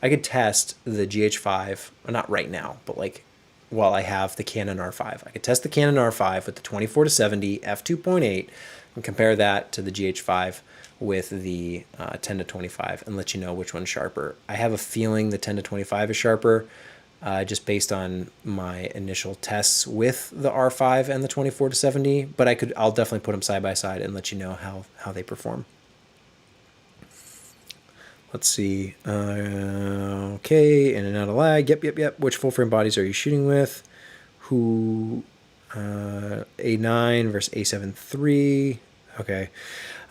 I could test the GH5, well, not right now, but like while I have the Canon R5. I could test the Canon R5 with the 24 to 70 f2.8 and compare that to the GH5 with the 10 to 25 and let you know which one's sharper. I have a feeling the 10 to 25 is sharper, just based on my initial tests with the R5 and the 24 to 70, but I'll definitely put them side by side and let you know how they perform. Let's see. Okay, in and out of lag. Yep. Which full frame bodies are you shooting with? Who? A9 versus A7 III. Okay.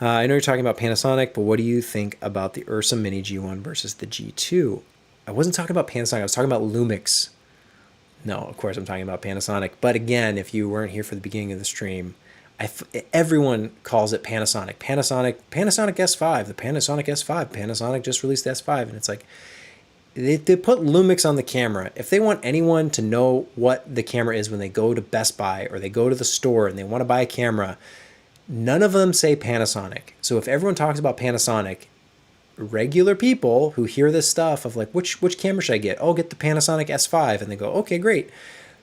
I know you're talking about Panasonic, but what do you think about the Ursa Mini G1 versus the G2? I wasn't talking about Panasonic. I was talking about Lumix. No, of course I'm talking about Panasonic. But again, if you weren't here for the beginning of the stream, everyone calls it Panasonic. Panasonic S5, the Panasonic S5. Panasonic just released the S5. And it's like, they put Lumix on the camera. If they want anyone to know what the camera is when they go to Best Buy or they go to the store and they want to buy a camera, none of them say Panasonic. So if everyone talks about Panasonic, regular people who hear this stuff of like, which camera should I get? Oh, get the Panasonic S5. And they go, okay, great.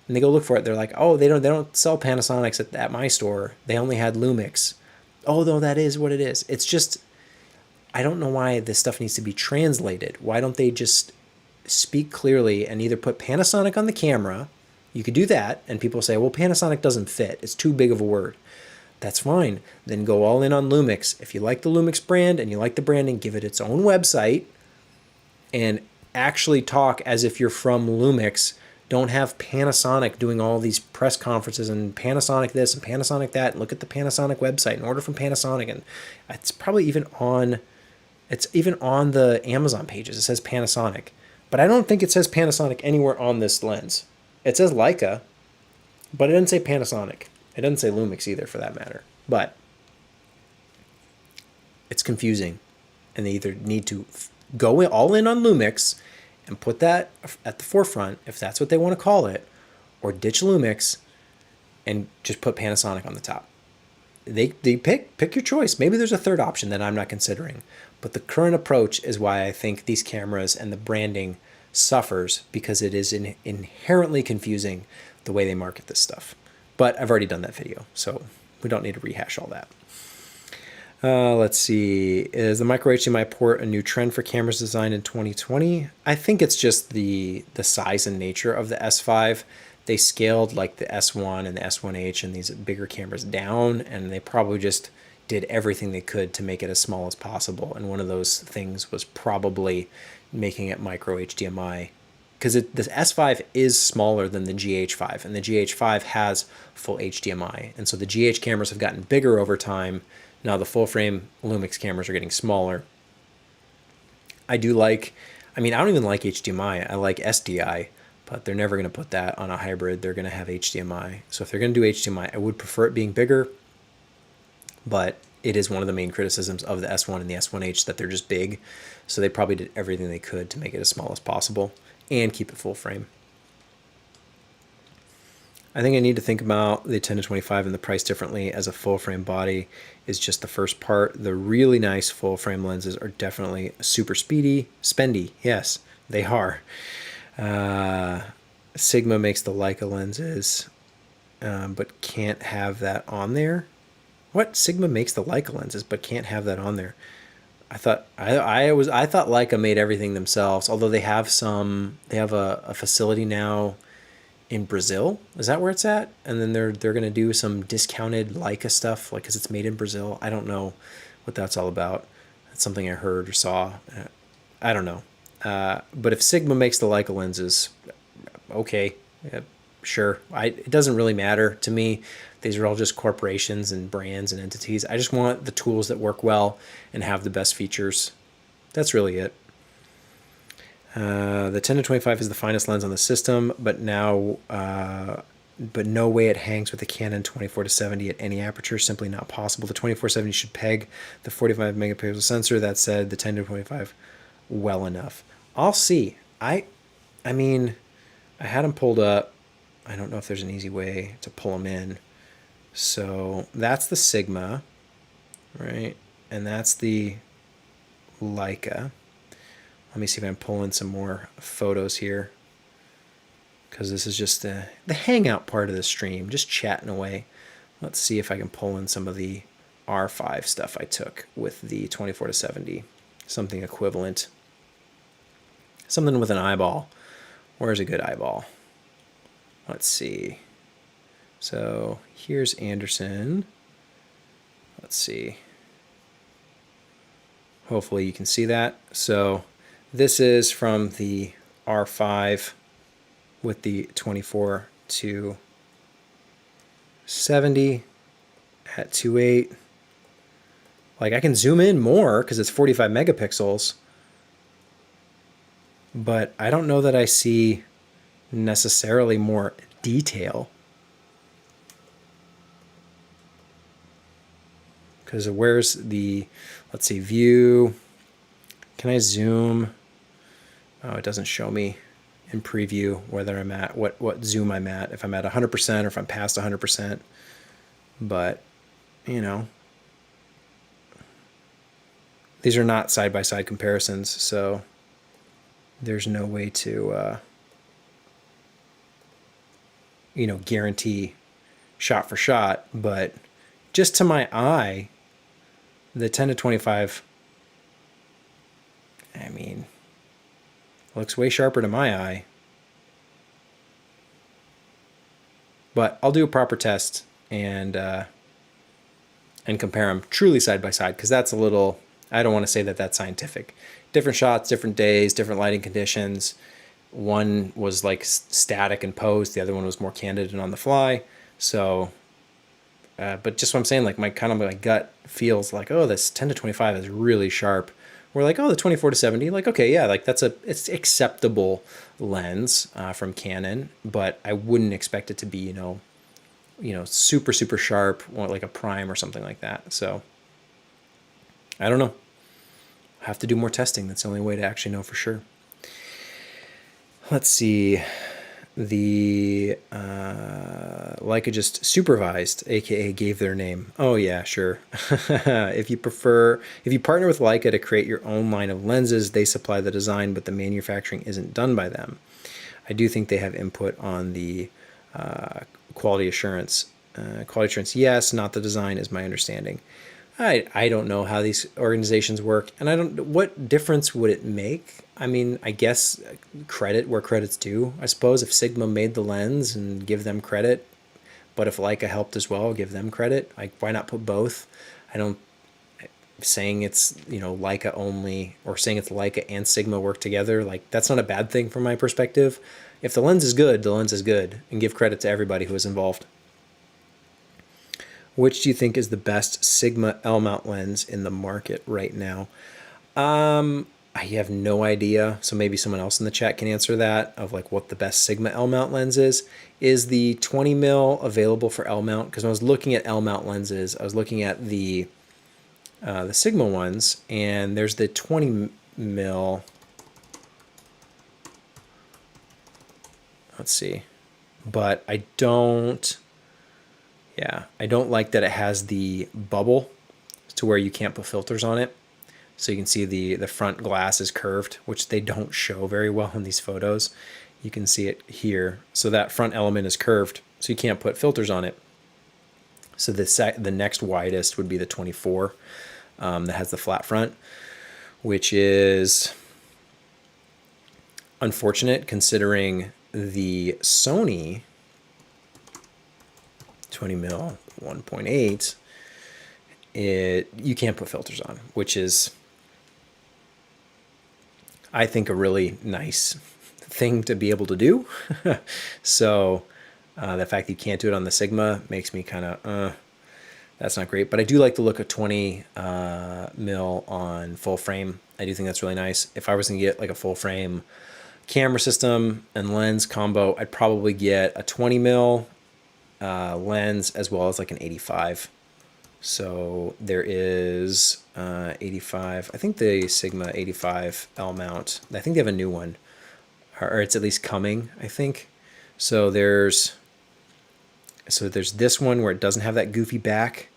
And they go look for it. They're like, oh, they don't sell Panasonics at my store. They only had Lumix. Oh, no, that is what it is. It's just, I don't know why this stuff needs to be translated. Why don't they just speak clearly and either put Panasonic on the camera? You could do that. And people say, well, Panasonic doesn't fit. It's too big of a word. That's fine. Then go all in on Lumix. If you like the Lumix brand and you like the branding, give it its own website and actually talk as if you're from Lumix. Don't have Panasonic doing all these press conferences and Panasonic this and Panasonic that. And look at the Panasonic website and order from Panasonic. And it's probably even on the Amazon pages. It says Panasonic. But I don't think it says Panasonic anywhere on this lens. It says Leica, but it doesn't say Panasonic. It doesn't say Lumix either, for that matter. But it's confusing. And they either need to go all in on Lumix and put that at the forefront, if that's what they want to call it, or ditch Lumix and just put Panasonic on the top. They pick your choice. Maybe there's a third option that I'm not considering. But the current approach is why I think these cameras and the branding suffers, because it is inherently confusing the way they market this stuff. But I've already done that video, so we don't need to rehash all that. Let's see. Is the micro HDMI port a new trend for cameras designed in 2020? I think it's just the size and nature of the S5. They scaled like the S1 and the S1H and these bigger cameras down, and they probably just did everything they could to make it as small as possible. And one of those things was probably making it micro HDMI, because the S5 is smaller than the GH5, and the GH5 has full HDMI. And so the GH cameras have gotten bigger over time. Now the full frame Lumix cameras are getting smaller. I don't even like HDMI. I like SDI, but they're never going to put that on a hybrid. They're going to have HDMI. So if they're going to do HDMI, I would prefer it being bigger, but it is one of the main criticisms of the S1 and the S1H that they're just big. So they probably did everything they could to make it as small as possible and keep it full frame. I think I need to think about the 10-25 and the price differently, as a full frame body is just the first part. The really nice full frame lenses are definitely super spendy. Yes, they are. Sigma makes the Leica lenses, but can't have that on there. What? Sigma makes the Leica lenses, but can't have that on there. I thought Leica made everything themselves, although they have a facility now in Brazil. Is that where it's at? And then they're going to do some discounted Leica stuff, like, because it's made in Brazil. I don't know what that's all about. That's something I heard or saw. I don't know. But if Sigma makes the Leica lenses, okay, yeah, sure. It doesn't really matter to me. These are all just corporations and brands and entities. I just want the tools that work well and have the best features. That's really it. The 10-25 is the finest lens on the system, but no way it hangs with the Canon 24-70 at any aperture. Simply not possible. The 24-70 should peg the 45 megapixel sensor. That said, the 10-25 well enough. I'll see. I mean, I had them pulled up. I don't know if there's an easy way to pull them in. So that's the Sigma, right? And that's the Leica. Let me see if I can pull in some more photos here, because this is just the hangout part of the stream, just chatting away. Let's see if I can pull in some of the R5 stuff I took with the 24-70, something equivalent, something with an eyeball. Where's a good eyeball? Let's see. So here's Anderson. Let's see. Hopefully you can see that. So this is from the R5 with the 24-70 at 2.8. Like, I can zoom in more because it's 45 megapixels, but I don't know that I see necessarily more detail. Because where's the, let's see, view. Can I zoom? Oh, it doesn't show me in preview whether I'm at, what zoom I'm at, if I'm at 100% or if I'm past 100%. But, you know, these are not side-by-side comparisons, so there's no way to, you know, guarantee shot for shot. But just to my eye, the 10 to 25, I mean, looks way sharper to my eye. But I'll do a proper test and compare them truly side by side, because that's a little, I don't want to say that that's scientific. Different shots, different days, different lighting conditions. One was like static and posed, the other one was more candid and on the fly. So, but just what I'm saying, like my gut feels like, oh, this 10 to 25 is really sharp. We're like, oh, the 24 to 70, like, okay, yeah, like it's acceptable lens from Canon, but I wouldn't expect it to be, you know, super, super sharp, like a prime or something like that. So I don't know. I have to do more testing. That's the only way to actually know for sure. Let's see. The Leica just supervised, aka gave their name. Oh yeah, sure. If you partner with Leica to create your own line of lenses, they supply the design, but the manufacturing isn't done by them. I do think they have input on the quality assurance. Quality assurance, yes, not the design, is my understanding. I don't know how these organizations work, and I don't. What difference would it make? I mean, I guess credit where credit's due. I suppose if Sigma made the lens and give them credit, but if Leica helped as well, give them credit. Like, why not put both? I don't. Saying it's, you know, Leica only, or saying it's Leica and Sigma work together, like, that's not a bad thing from my perspective. If the lens is good, the lens is good, and give credit to everybody who is involved. Which do you think is the best Sigma L-mount lens in the market right now? I have no idea, so maybe someone else in the chat can answer that, of like what the best Sigma L-mount lens is. Is the 20 mil available for L-mount? Because when I was looking at L-mount lenses, I was looking at the Sigma ones, and there's the 20 mil. Let's see, but I don't. Yeah, I don't like that it has the bubble to where you can't put filters on it. So you can see the front glass is curved, which they don't show very well in these photos. You can see it here. So that front element is curved, so you can't put filters on it. So the next widest would be the 24 that has the flat front, which is unfortunate considering the Sony 20 mil 1.8, you can't put filters on, which is, I think, a really nice thing to be able to do. So the fact that you can't do it on the Sigma makes me kind of, that's not great. But I do like the look of 20 mil on full frame. I do think that's really nice. If I was going to get like a full frame camera system and lens combo, I'd probably get a 20 mil lens as well as like an 85. So there is 85. I think the Sigma 85 L mount, I think they have a new one, or it's at least coming, I think. So there's this one where it doesn't have that goofy back,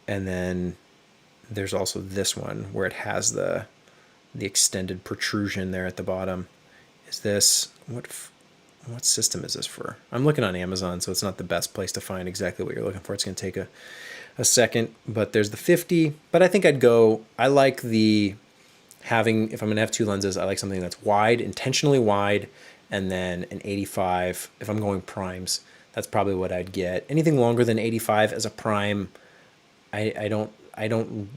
and then there's also this one where it has the extended protrusion there at the bottom. Is this what system is this for? I'm looking on Amazon, so it's not the best place to find exactly what you're looking for. It's going to take a second, but there's the 50. But I think I like having, if I'm going to have two lenses, I like something that's wide, intentionally wide, and then an 85. If I'm going primes, that's probably what I'd get. Anything longer than 85 as a prime, I don't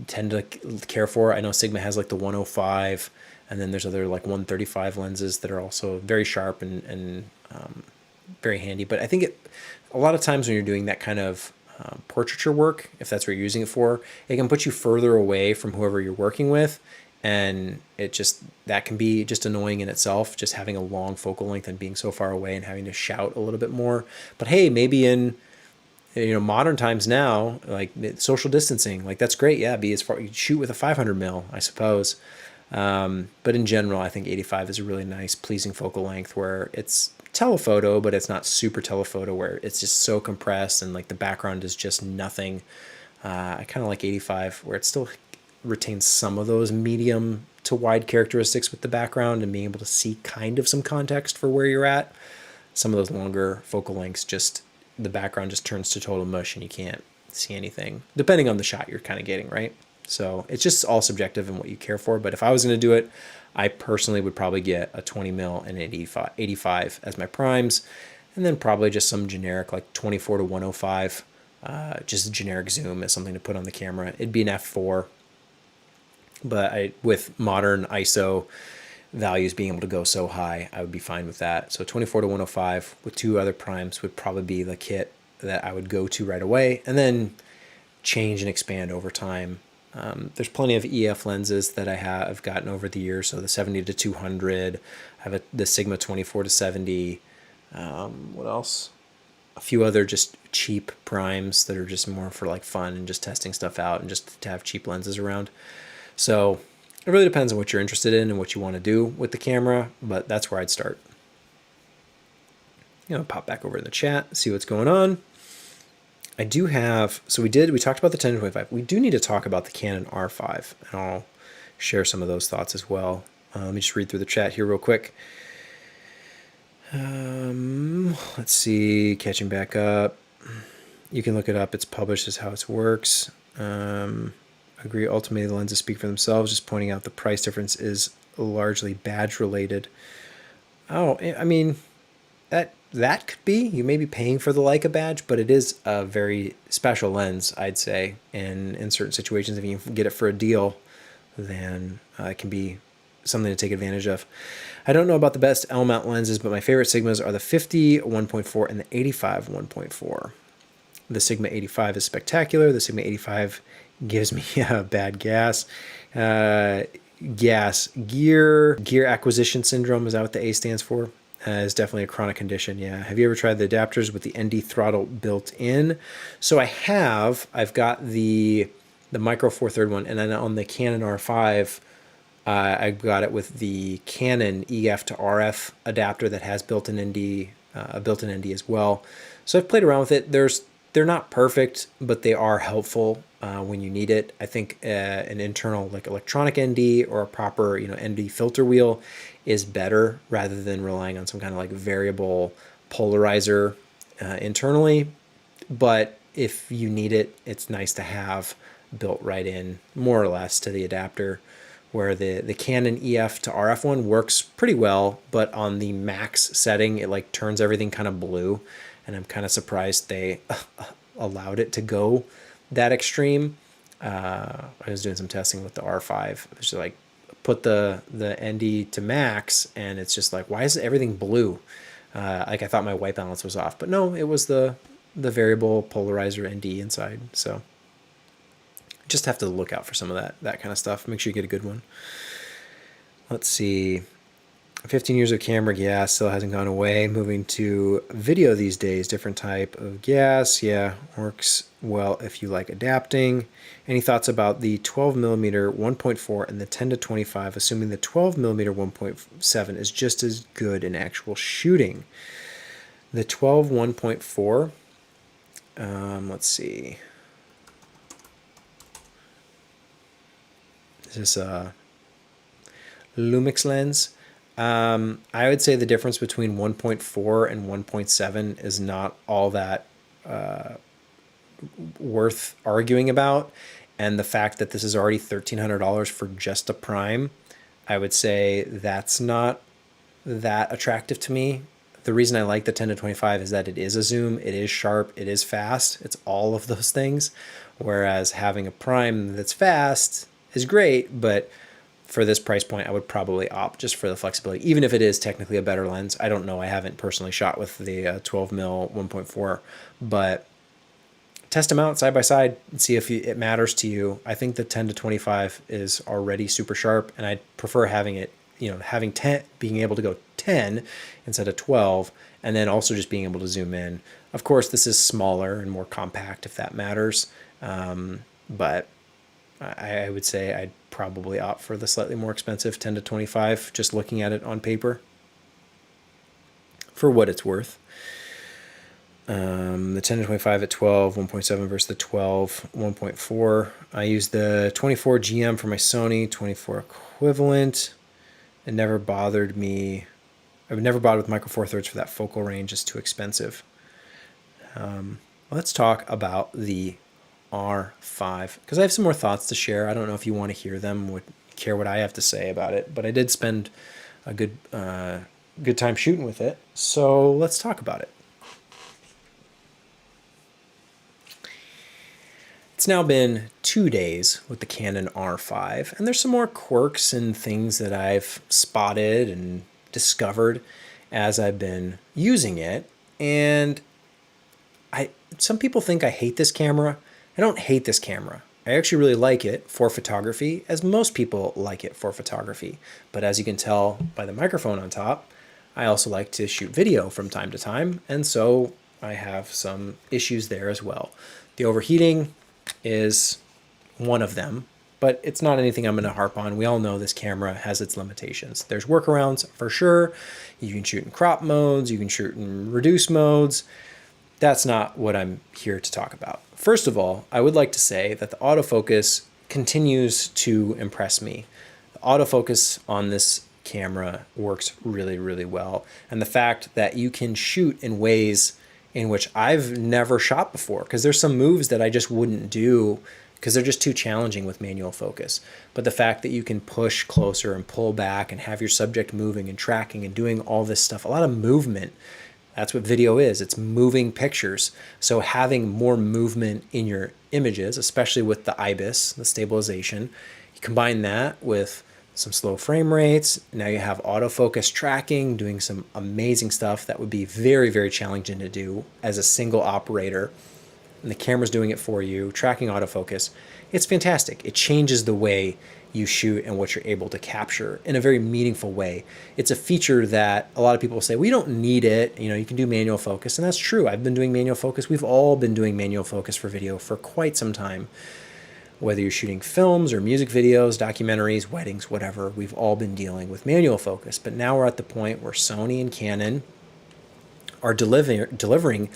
tend to care for. I know Sigma has like the 105, and then there's other like 135 lenses that are also very sharp and very handy. But I think a lot of times when you're doing that kind of portraiture work, if that's what you're using it for, it can put you further away from whoever you're working with, And that can be just annoying in itself, just having a long focal length and being so far away and having to shout a little bit more. But hey, maybe in modern times now, like social distancing, like that's great. Yeah, be as far, you shoot with a 500 mil, I suppose. But in general, I think 85 is a really nice, pleasing focal length where it's telephoto, but it's not super telephoto where it's just so compressed and like the background is just nothing. I kind of like 85 where it still retains some of those medium to wide characteristics with the background and being able to see kind of some context for where you're at. Some of those longer focal lengths, just the background just turns to total mush and you can't see anything, depending on the shot you're kind of getting, right? So it's just all subjective in what you care for. But if I was going to do it, I personally would probably get a 20 mil and an 85 as my primes, and then probably just some generic like 24 to 105, just a generic zoom as something to put on the camera. It'd be an f4, but with modern ISO values being able to go so high, I would be fine with that. So 24 to 105 with 2 other primes would probably be the kit that I would go to right away, and then change and expand over time. There's plenty of EF lenses that I have gotten over the years. So the 70 to 200, I have the Sigma 24 to 70. What else? A few other just cheap primes that are just more for like fun and just testing stuff out and just to have cheap lenses around. So it really depends on what you're interested in and what you want to do with the camera, but that's where I'd start. Pop back over in the chat, see what's going on. I do have, so we talked about the 10 to 25. We do need to talk about the Canon R5, and I'll share some of those thoughts as well. Let me just read through the chat here real quick. Let's see, catching back up. You can look it up. It's published as how it works. Agree, ultimately the lenses speak for themselves. Just pointing out the price difference is largely badge related. Oh, I mean, that could be. You may be paying for the Leica badge, but it is a very special lens, I'd say. And in certain situations, if you can get it for a deal, then it can be something to take advantage of. I don't know about the best L-mount lenses, but my favorite Sigmas are the 50 1.4 and the 85 1.4. The Sigma 85 is spectacular. The Sigma 85 gives me bad gas. Gear acquisition syndrome, is that what the A stands for? Is definitely a chronic condition. Yeah. Have you ever tried the adapters with the ND throttle built in? So I have. I've got the Micro Four Third one, and then on the Canon R5, I got it with the Canon EF to RF adapter that has built-in ND, a built-in ND as well. So I've played around with it. They're not perfect, but they are helpful when you need it. I think an internal like electronic ND or a proper ND filter wheel is better rather than relying on some kind of like variable polarizer internally. But if you need it, it's nice to have built right in, more or less, to the adapter. Where the Canon EF to RF one works pretty well, but on the max setting, it like turns everything kind of blue. And I'm kind of surprised they allowed it to go that extreme. I was doing some testing with the R5. It was like, put the ND to max, and it's just like, why is everything blue? Like I thought my white balance was off, but no, it was the variable polarizer ND inside. So just have to look out for some of that kind of stuff. Make sure you get a good one. Let's see. 15 years of camera gas still hasn't gone away. Moving to video these days, different type of gas. Yeah, works well if you like adapting. Any thoughts about the 12mm 1.4 and the 10 to 25, assuming the 12mm 1.7 is just as good in actual shooting? The 12 1.4, let's see. Is this a Lumix lens? I would say the difference between 1.4 and 1.7 is not all that worth arguing about. And the fact that this is already $1,300 for just a prime, I would say that's not that attractive to me. The reason I like the 10 to 25 is that it is a zoom, it is sharp, it is fast. It's all of those things. Whereas having a prime that's fast is great, but for this price point, I would probably opt just for the flexibility, even if it is technically a better lens. I don't know. I haven't personally shot with the 12mm 1.4, but test them out side by side and see if it matters to you. I think the 10 to 25 is already super sharp, and I'd prefer having it, having 10, being able to go 10 instead of 12, and then also just being able to zoom in. Of course, this is smaller and more compact if that matters, but I would say I'd probably opt for the slightly more expensive 10 to 25, just looking at it on paper, for what it's worth. The 10 to 25 at 12, 1.7 versus the 12, 1.4. I used the 24 GM for my Sony, 24 equivalent. It never bothered me. I would never bother with micro four thirds for that focal range. It's too expensive. Let's talk about the R5, because I have some more thoughts to share. I don't know if you want to hear them, would care what I have to say about it, but I did spend a good time shooting with it. So let's talk about it. It's now been 2 days with the Canon R5, and there's some more quirks and things that I've spotted and discovered as I've been using it. And some people think I hate this camera. I don't hate this camera. I actually really like it for photography, as most people like it for photography. But as you can tell by the microphone on top, I also like to shoot video from time to time, and so I have some issues there as well. The overheating is one of them, but it's not anything I'm going to harp on. We all know this camera has its limitations. There's workarounds for sure. You can shoot in crop modes, you can shoot in reduce modes. That's not what I'm here to talk about. First of all, I would like to say that the autofocus continues to impress me. The autofocus on this camera works really, really well. And the fact that you can shoot in ways in which I've never shot before, because there's some moves that I just wouldn't do because they're just too challenging with manual focus. But the fact that you can push closer and pull back and have your subject moving and tracking and doing all this stuff, a lot of movement, that's what video is. It's moving pictures. So having more movement in your images, especially with the IBIS, the stabilization, you combine that with some slow frame rates. Now you have autofocus tracking, doing some amazing stuff that would be very, very challenging to do as a single operator. And the camera's doing it for you, tracking autofocus. It's fantastic. It changes the way you shoot and what you're able to capture in a very meaningful way. It's a feature that a lot of people say, we don't need it. You can do manual focus. And that's true. I've been doing manual focus. We've all been doing manual focus for video for quite some time. Whether you're shooting films or music videos, documentaries, weddings, whatever, we've all been dealing with manual focus. But now we're at the point where Sony and Canon are delivering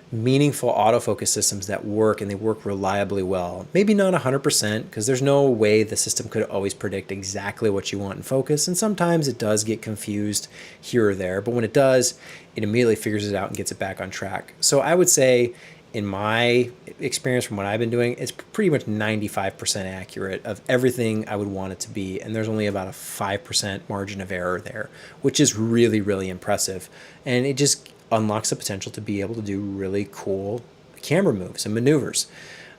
meaningful autofocus systems that work, and they work reliably well. Maybe not 100%, because there's no way the system could always predict exactly what you want in focus, and sometimes it does get confused here or there, but when it does, it immediately figures it out and gets it back on track. So I would say, in my experience from what I've been doing, it's pretty much 95% accurate of everything I would want it to be, and there's only about a 5% margin of error there, which is really, really impressive, and it just unlocks the potential to be able to do really cool camera moves and maneuvers.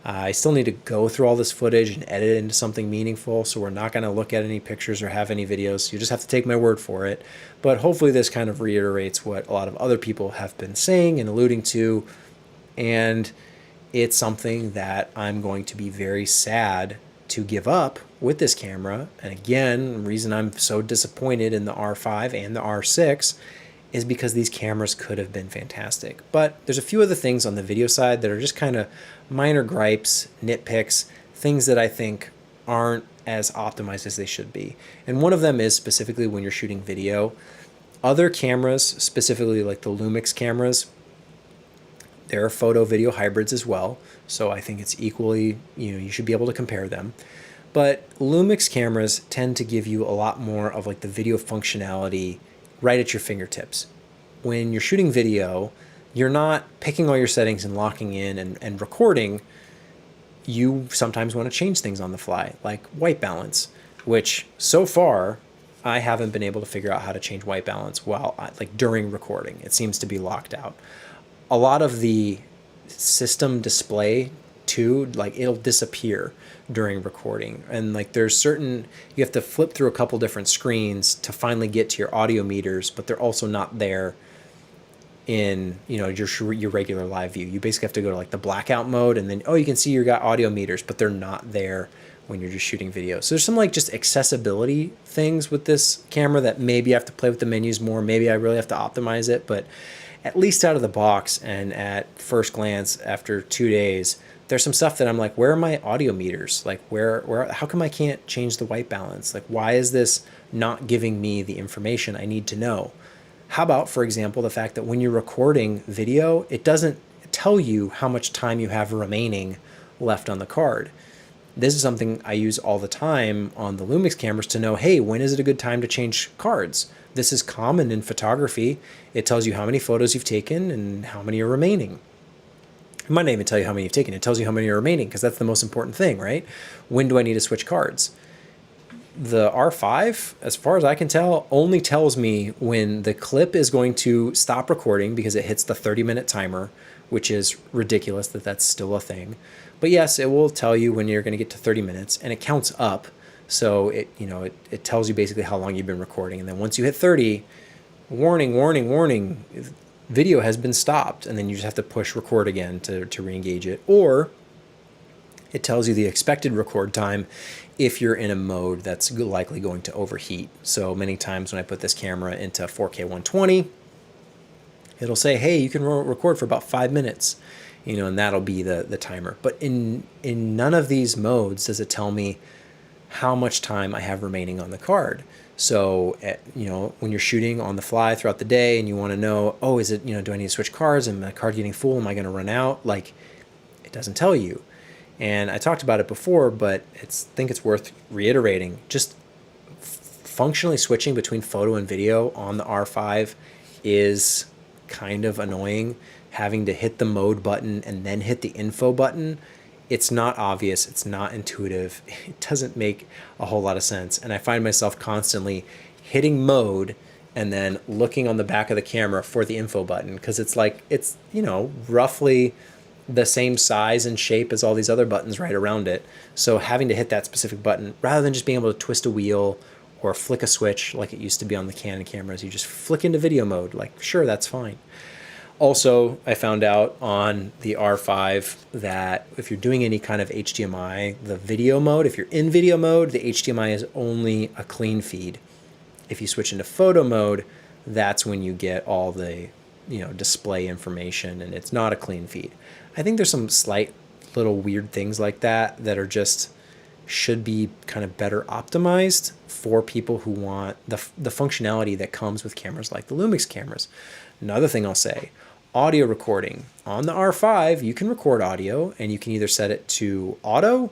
I still need to go through all this footage and edit it into something meaningful, so we're not going to look at any pictures or have any videos. You just have to take my word for it. But hopefully this kind of reiterates what a lot of other people have been saying and alluding to, and it's something that I'm going to be very sad to give up with this camera. And again, the reason I'm so disappointed in the R5 and the R6 is because these cameras could have been fantastic. But there's a few other things on the video side that are just kind of minor gripes, nitpicks, things that I think aren't as optimized as they should be. And one of them is specifically when you're shooting video. Other cameras, specifically like the Lumix cameras, there are photo video hybrids as well. So I think it's equally, you should be able to compare them. But Lumix cameras tend to give you a lot more of like the video functionality right at your fingertips. When you're shooting video, you're not picking all your settings and locking in and recording. You sometimes want to change things on the fly, like white balance, which so far I haven't been able to figure out how to change white balance during recording. It seems to be locked out. A lot of the system display too, it'll disappear during recording, and there's you have to flip through a couple different screens to finally get to your audio meters, but they're also not there in, you know, your regular live view. You basically have to go to like the blackout mode, and then, oh, you can see you got audio meters, but they're not there when you're just shooting video. So there's some like just accessibility things with this camera that maybe I have to play with the menus more. Maybe I really have to optimize it, but at least out of the box and at first glance after 2 days, there's some stuff that I'm like, where are my audio meters? Like how come I can't change the white balance? Like, why is this not giving me the information I need to know? How about, for example, the fact that when you're recording video, it doesn't tell you how much time you have remaining left on the card. This is something I use all the time on the Lumix cameras to know, hey, when is it a good time to change cards? This is common in photography. It tells you how many photos you've taken and how many are remaining. It might not even tell you how many you've taken. It tells you how many are remaining, because that's the most important thing, right? When do I need to switch cards? The R5, as far as I can tell, only tells me when the clip is going to stop recording because it hits the 30-minute timer, which is ridiculous that that's still a thing. But yes, it will tell you when you're going to get to 30 minutes, and it counts up. So it tells you basically how long you've been recording. And then once you hit 30, warning, warning, warning, video has been stopped. And then you just have to push record again to re-engage it. Or it tells you the expected record time if you're in a mode that's likely going to overheat. So many times when I put this camera into 4K 120, it'll say, hey, you can record for about 5 minutes, you know, and that'll be the timer. But in none of these modes does it tell me how much time I have remaining on the card. So, you know, when you're shooting on the fly throughout the day and you want to know, oh, is it, you know, do I need to switch cards? Am my card getting full? Am I going to run out? Like, it doesn't tell you. And I talked about it before, but I think it's worth reiterating. Just functionally switching between photo and video on the R5 is kind of annoying. Having to hit the mode button and then hit the info button, it's not obvious, it's not intuitive, it doesn't make a whole lot of sense. And I find myself constantly hitting mode and then looking on the back of the camera for the info button, because it's like, it's, you know, roughly the same size and shape as all these other buttons right around it. So having to hit that specific button rather than just being able to twist a wheel or flick a switch like it used to be on the Canon cameras, you just flick into video mode, like, sure, that's fine. Also, I found out on the R5 that if you're doing any kind of HDMI, the video mode, if you're in video mode, the HDMI is only a clean feed. If you switch into photo mode, that's when you get all the, you know, display information, and it's not a clean feed. I think there's some slight little weird things like that that are just should be kind of better optimized for people who want the functionality that comes with cameras like the Lumix cameras. Another thing I'll say, audio recording. On the R5, you can record audio, and you can either set it to auto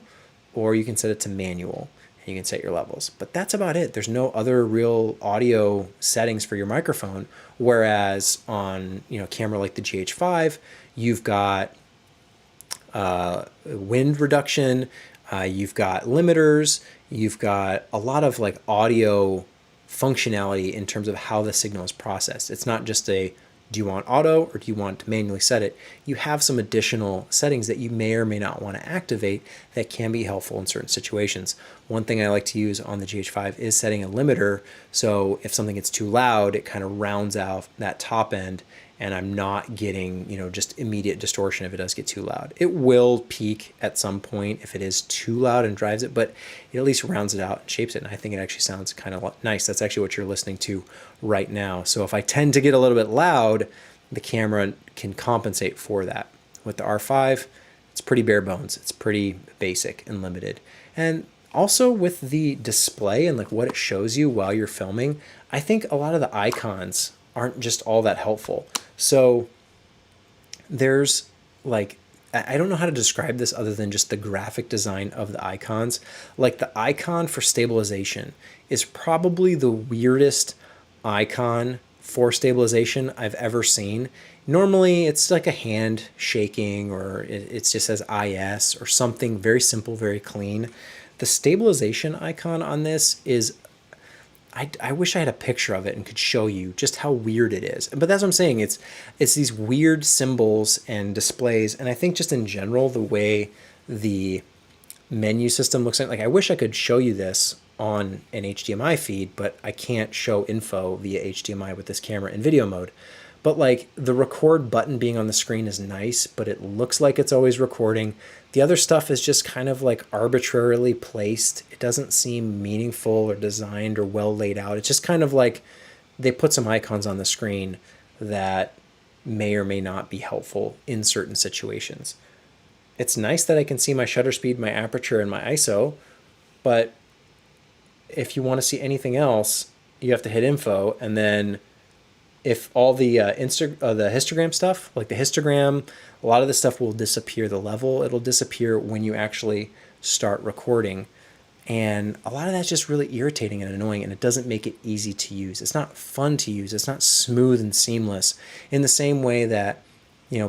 or you can set it to manual, and you can set your levels. But that's about it. There's no other real audio settings for your microphone, whereas on, you know, a camera like the GH5, you've got wind reduction, you've got limiters, you've got a lot of like audio functionality in terms of how the signal is processed. It's not just a, do you want auto or do you want to manually set it? You have some additional settings that you may or may not want to activate that can be helpful in certain situations. One thing I like to use on the GH5 is setting a limiter, so if something gets too loud, it kind of rounds out that top end, and I'm not getting, you know, just immediate distortion if it does get too loud. It will peak at some point if it is too loud and drives it, but it at least rounds it out and shapes it, and I think it actually sounds kind of nice. That's actually what you're listening to right now. So if I tend to get a little bit loud, the camera can compensate for that. With the R5, it's pretty bare bones. It's pretty basic and limited. And also with the display and like what it shows you while you're filming, I think a lot of the icons aren't just all that helpful. So there's like, I don't know how to describe this other than just the graphic design of the icons. Like the icon for stabilization is probably the weirdest icon for stabilization I've ever seen. Normally it's like a hand shaking, or it just says IS or something very simple, very clean. The stabilization icon on this is, I wish I had a picture of it and could show you just how weird it is. But that's what I'm saying. It's these weird symbols and displays. And I think just in general, the way the menu system looks like I wish I could show you this on an HDMI feed, but I can't show info via HDMI with this camera in video mode. But like the record button being on the screen is nice, but it looks like it's always recording. The other stuff is just kind of like arbitrarily placed. It doesn't seem meaningful or designed or well laid out. It's just kind of like they put some icons on the screen that may or may not be helpful in certain situations. It's nice that I can see my shutter speed, my aperture, and my ISO, but if you want to see anything else, you have to hit info, and then if all the the histogram stuff, like the histogram, a lot of the stuff will disappear. The level, it'll disappear when you actually start recording. And a lot of that's just really irritating and annoying, and it doesn't make it easy to use. It's not fun to use. It's not smooth and seamless in the same way that,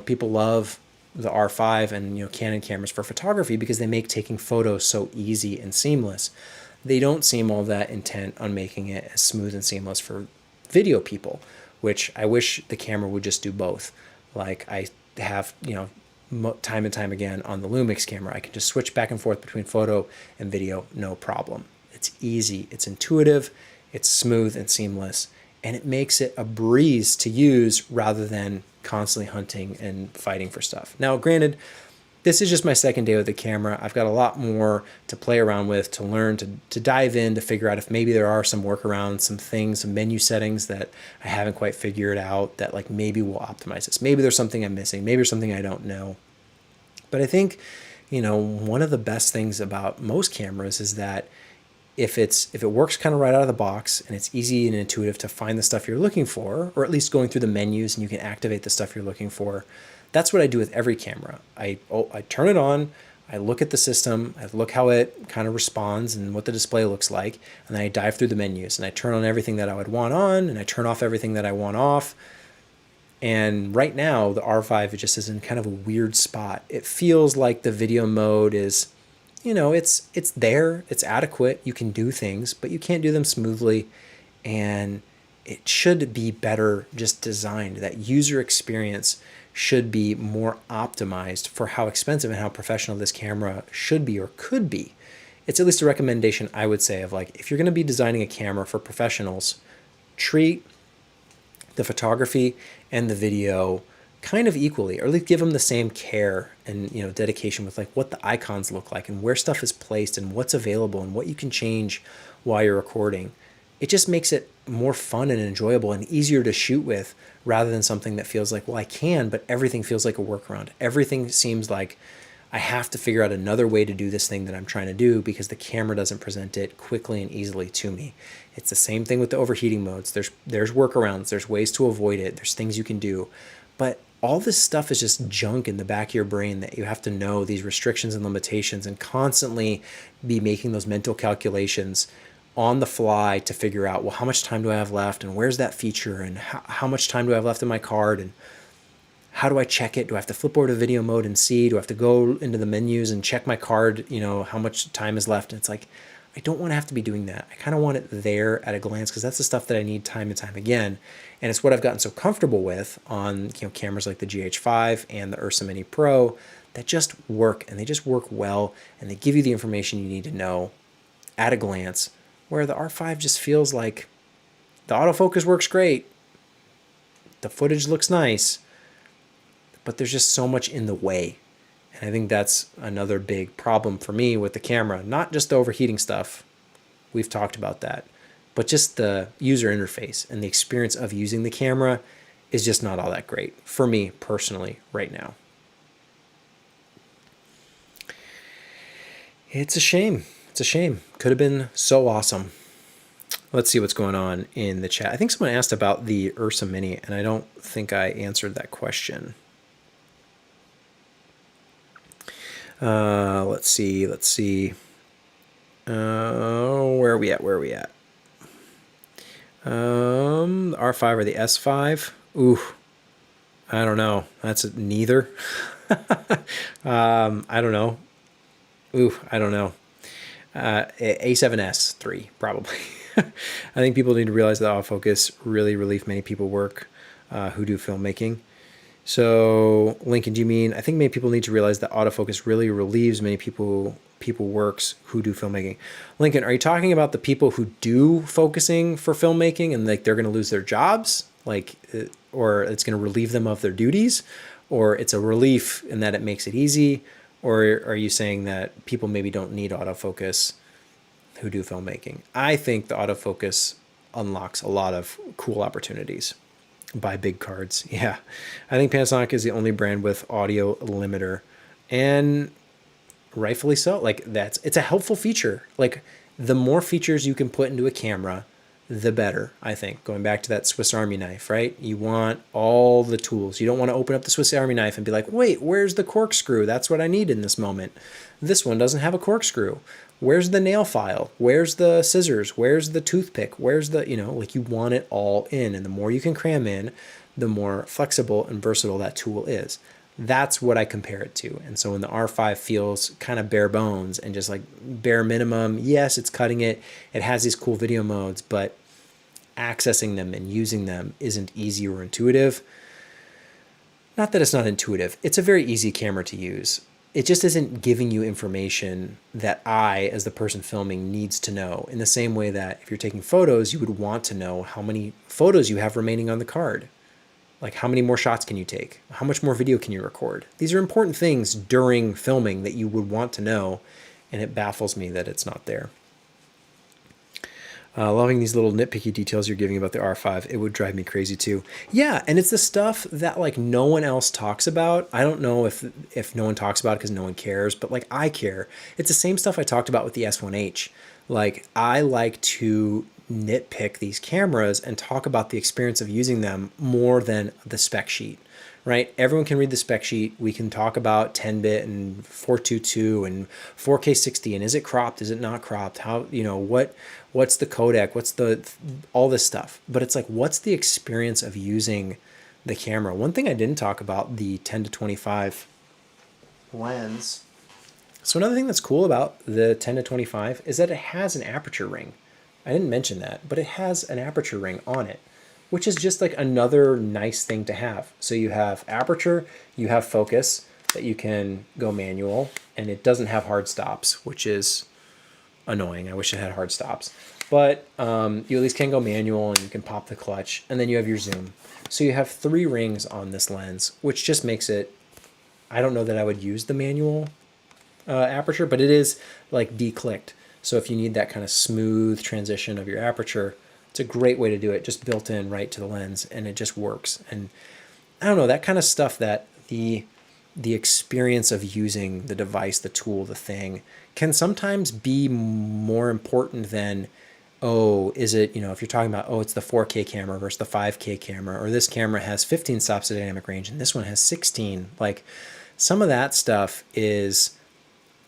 people love the R5 and, Canon cameras for photography because they make taking photos so easy and seamless. They don't seem all that intent on making it as smooth and seamless for video people, which I wish the camera would just do both. Like I have, time and time again on the Lumix camera, I can just switch back and forth between photo and video, no problem. It's easy, it's intuitive, it's smooth and seamless, and it makes it a breeze to use rather than constantly hunting and fighting for stuff. Now, granted, this is just my second day with the camera. I've got a lot more to play around with, to learn, to dive in, to figure out if maybe there are some workarounds, some things, some menu settings that I haven't quite figured out that like maybe will optimize this. Maybe there's something I'm missing. Maybe there's something I don't know. But I think, one of the best things about most cameras is that if it works kind of right out of the box and it's easy and intuitive to find the stuff you're looking for, or at least going through the menus and you can activate the stuff you're looking for, that's what I do with every camera. I turn it on, I look at the system, I look how it kind of responds and what the display looks like, and then I dive through the menus and I turn on everything that I would want on and I turn off everything that I want off. And right now, the R5 just is in kind of a weird spot. It feels like the video mode is, it's there, it's adequate, you can do things, but you can't do them smoothly, and it should be better just designed. That user experience should be more optimized for how expensive and how professional this camera should be or could be. It's at least a recommendation I would say of like, if you're going to be designing a camera for professionals, treat the photography and the video kind of equally, or at least give them the same care and dedication with like what the icons look like and where stuff is placed and what's available and what you can change while you're recording. It just makes it more fun and enjoyable and easier to shoot with rather than something that feels like, well, I can, but everything feels like a workaround. Everything seems like I have to figure out another way to do this thing that I'm trying to do because the camera doesn't present it quickly and easily to me. It's the same thing with the overheating modes. There's workarounds, there's ways to avoid it, there's things you can do, but all this stuff is just junk in the back of your brain that you have to know these restrictions and limitations and constantly be making those mental calculations on the fly to figure out, well, how much time do I have left and where's that feature and how much time do I have left in my card and how do I check it? Do I have to flip over to video mode and see? Do I have to go into the menus and check my card, how much time is left? And it's like, I don't want to have to be doing that. I kind of want it there at a glance because that's the stuff that I need time and time again. And it's what I've gotten so comfortable with on cameras like the GH5 and the Ursa Mini Pro that just work, and they just work well, and they give you the information you need to know at a glance, where the R5 just feels like the autofocus works great, the footage looks nice, but there's just so much in the way. And I think that's another big problem for me with the camera. Not just the overheating stuff, we've talked about that, but just the user interface and the experience of using the camera is just not all that great for me personally right now. It's a shame. It's a shame. Could have been so awesome. Let's see what's going on in the chat. I think someone asked about the Ursa Mini, and I don't think I answered that question. Let's see. Where are we at? The R5 or the S5? Ooh, I don't know. That's neither. I don't know. Ooh, I don't know. A7S 3, probably. I think people need to realize that autofocus really relieve many people work who do filmmaking. So, Lincoln, do you mean, I think many people need to realize that autofocus really relieves many people works who do filmmaking. Lincoln, are you talking about the people who do focusing for filmmaking and like they're going to lose their jobs? Like, or it's going to relieve them of their duties, or it's a relief in that it makes it easy? Or are you saying that people maybe don't need autofocus who do filmmaking? I think the autofocus unlocks a lot of cool opportunities. Buy big cards. Yeah. I think Panasonic is the only brand with audio limiter, and rightfully so. Like it's a helpful feature. Like the more features you can put into a camera, the better, I think. Going back to that Swiss Army knife, right? You want all the tools. You don't want to open up the Swiss Army knife and be like, wait, where's the corkscrew? That's what I need in this moment. This one doesn't have a corkscrew. Where's the nail file? Where's the scissors? Where's the toothpick? Where's the, like you want it all in. And the more you can cram in, the more flexible and versatile that tool is. That's what I compare it to. And so when the R5 feels kind of bare bones and just like bare minimum, yes, it's cutting it. It has these cool video modes, but accessing them and using them isn't easy or intuitive. Not that it's not intuitive. It's a very easy camera to use. It just isn't giving you information that I, as the person filming, needs to know. In the same way that if you're taking photos, you would want to know how many photos you have remaining on the card. Like how many more shots can you take? How much more video can you record? These are important things during filming that you would want to know, and it baffles me that it's not there. Loving these little nitpicky details you're giving about the R5. It would drive me crazy too. Yeah, and it's the stuff that like no one else talks about. I don't know if no one talks about it because no one cares, but like I care. It's the same stuff I talked about with the S1H. Like I like to nitpick these cameras and talk about the experience of using them more than the spec sheet, right? Everyone can read the spec sheet. We can talk about 10-bit and 422 and 4K 60 and is it cropped? Is it not cropped? How, what's the codec? What's all this stuff? But it's like, what's the experience of using the camera? One thing I didn't talk about, the 10-25 lens. So another thing that's cool about the 10-25 is that it has an aperture ring. I didn't mention that, but it has an aperture ring on it, which is just like another nice thing to have. So you have aperture, you have focus that you can go manual, and it doesn't have hard stops, which is annoying. I wish it had hard stops, but you at least can go manual and you can pop the clutch, and then you have your zoom. So you have 3 rings on this lens, which just makes it, I don't know that I would use the manual aperture, but it is like declicked. So if you need that kind of smooth transition of your aperture, it's a great way to do it, just built in right to the lens, and it just works. And I don't know, that kind of stuff, that the experience of using the device, the tool, the thing, can sometimes be more important than, oh, is it, if you're talking about, oh, it's the 4K camera versus the 5K camera, or this camera has 15 stops of dynamic range and this one has 16. Like some of that stuff it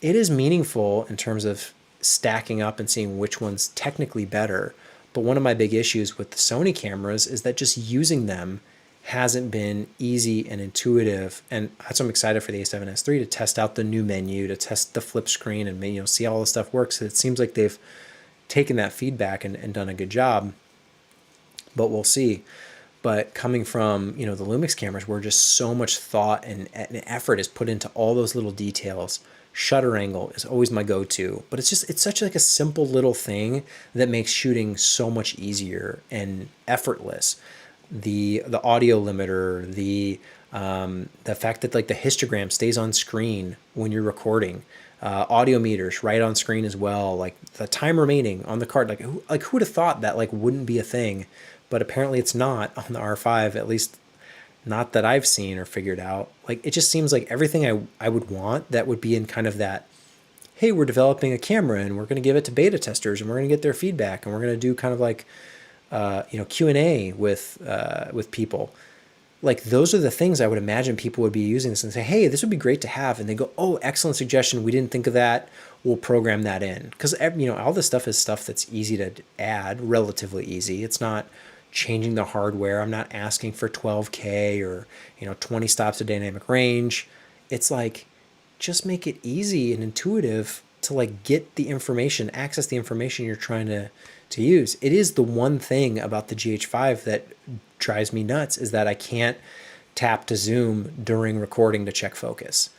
is meaningful in terms of stacking up and seeing which one's technically better. But one of my big issues with the Sony cameras is that just using them hasn't been easy and intuitive. And that's why I'm excited for the A7S III to test out the new menu, to test the flip screen and see how all the stuff works. It seems like they've taken that feedback and done a good job, but we'll see. But coming from, the Lumix cameras, where just so much thought and effort is put into all those little details. Shutter angle is always my go-to, but it's such like a simple little thing that makes shooting so much easier and effortless. The audio limiter, the fact that like the histogram stays on screen when you're recording, audio meters right on screen as well, like the time remaining on the card, like who would have thought that like wouldn't be a thing, but apparently it's not on the R5, at least not that I've seen or figured out. Like, it just seems like everything I would want that would be in kind of that, hey, we're developing a camera and we're going to give it to beta testers and we're going to get their feedback and we're going to do kind of like, Q&A with people. Like, those are the things I would imagine people would be using this and say, hey, this would be great to have. And they go, oh, excellent suggestion. We didn't think of that. We'll program that in. Because, all this stuff is stuff that's easy to add, relatively easy. It's not changing the hardware. I'm not asking for 12K or 20 stops of dynamic range. It's like, just make it easy and intuitive to like get the information, access the information you're trying to use. It is the one thing about the GH5 that drives me nuts, is that I can't tap to zoom during recording to check focus.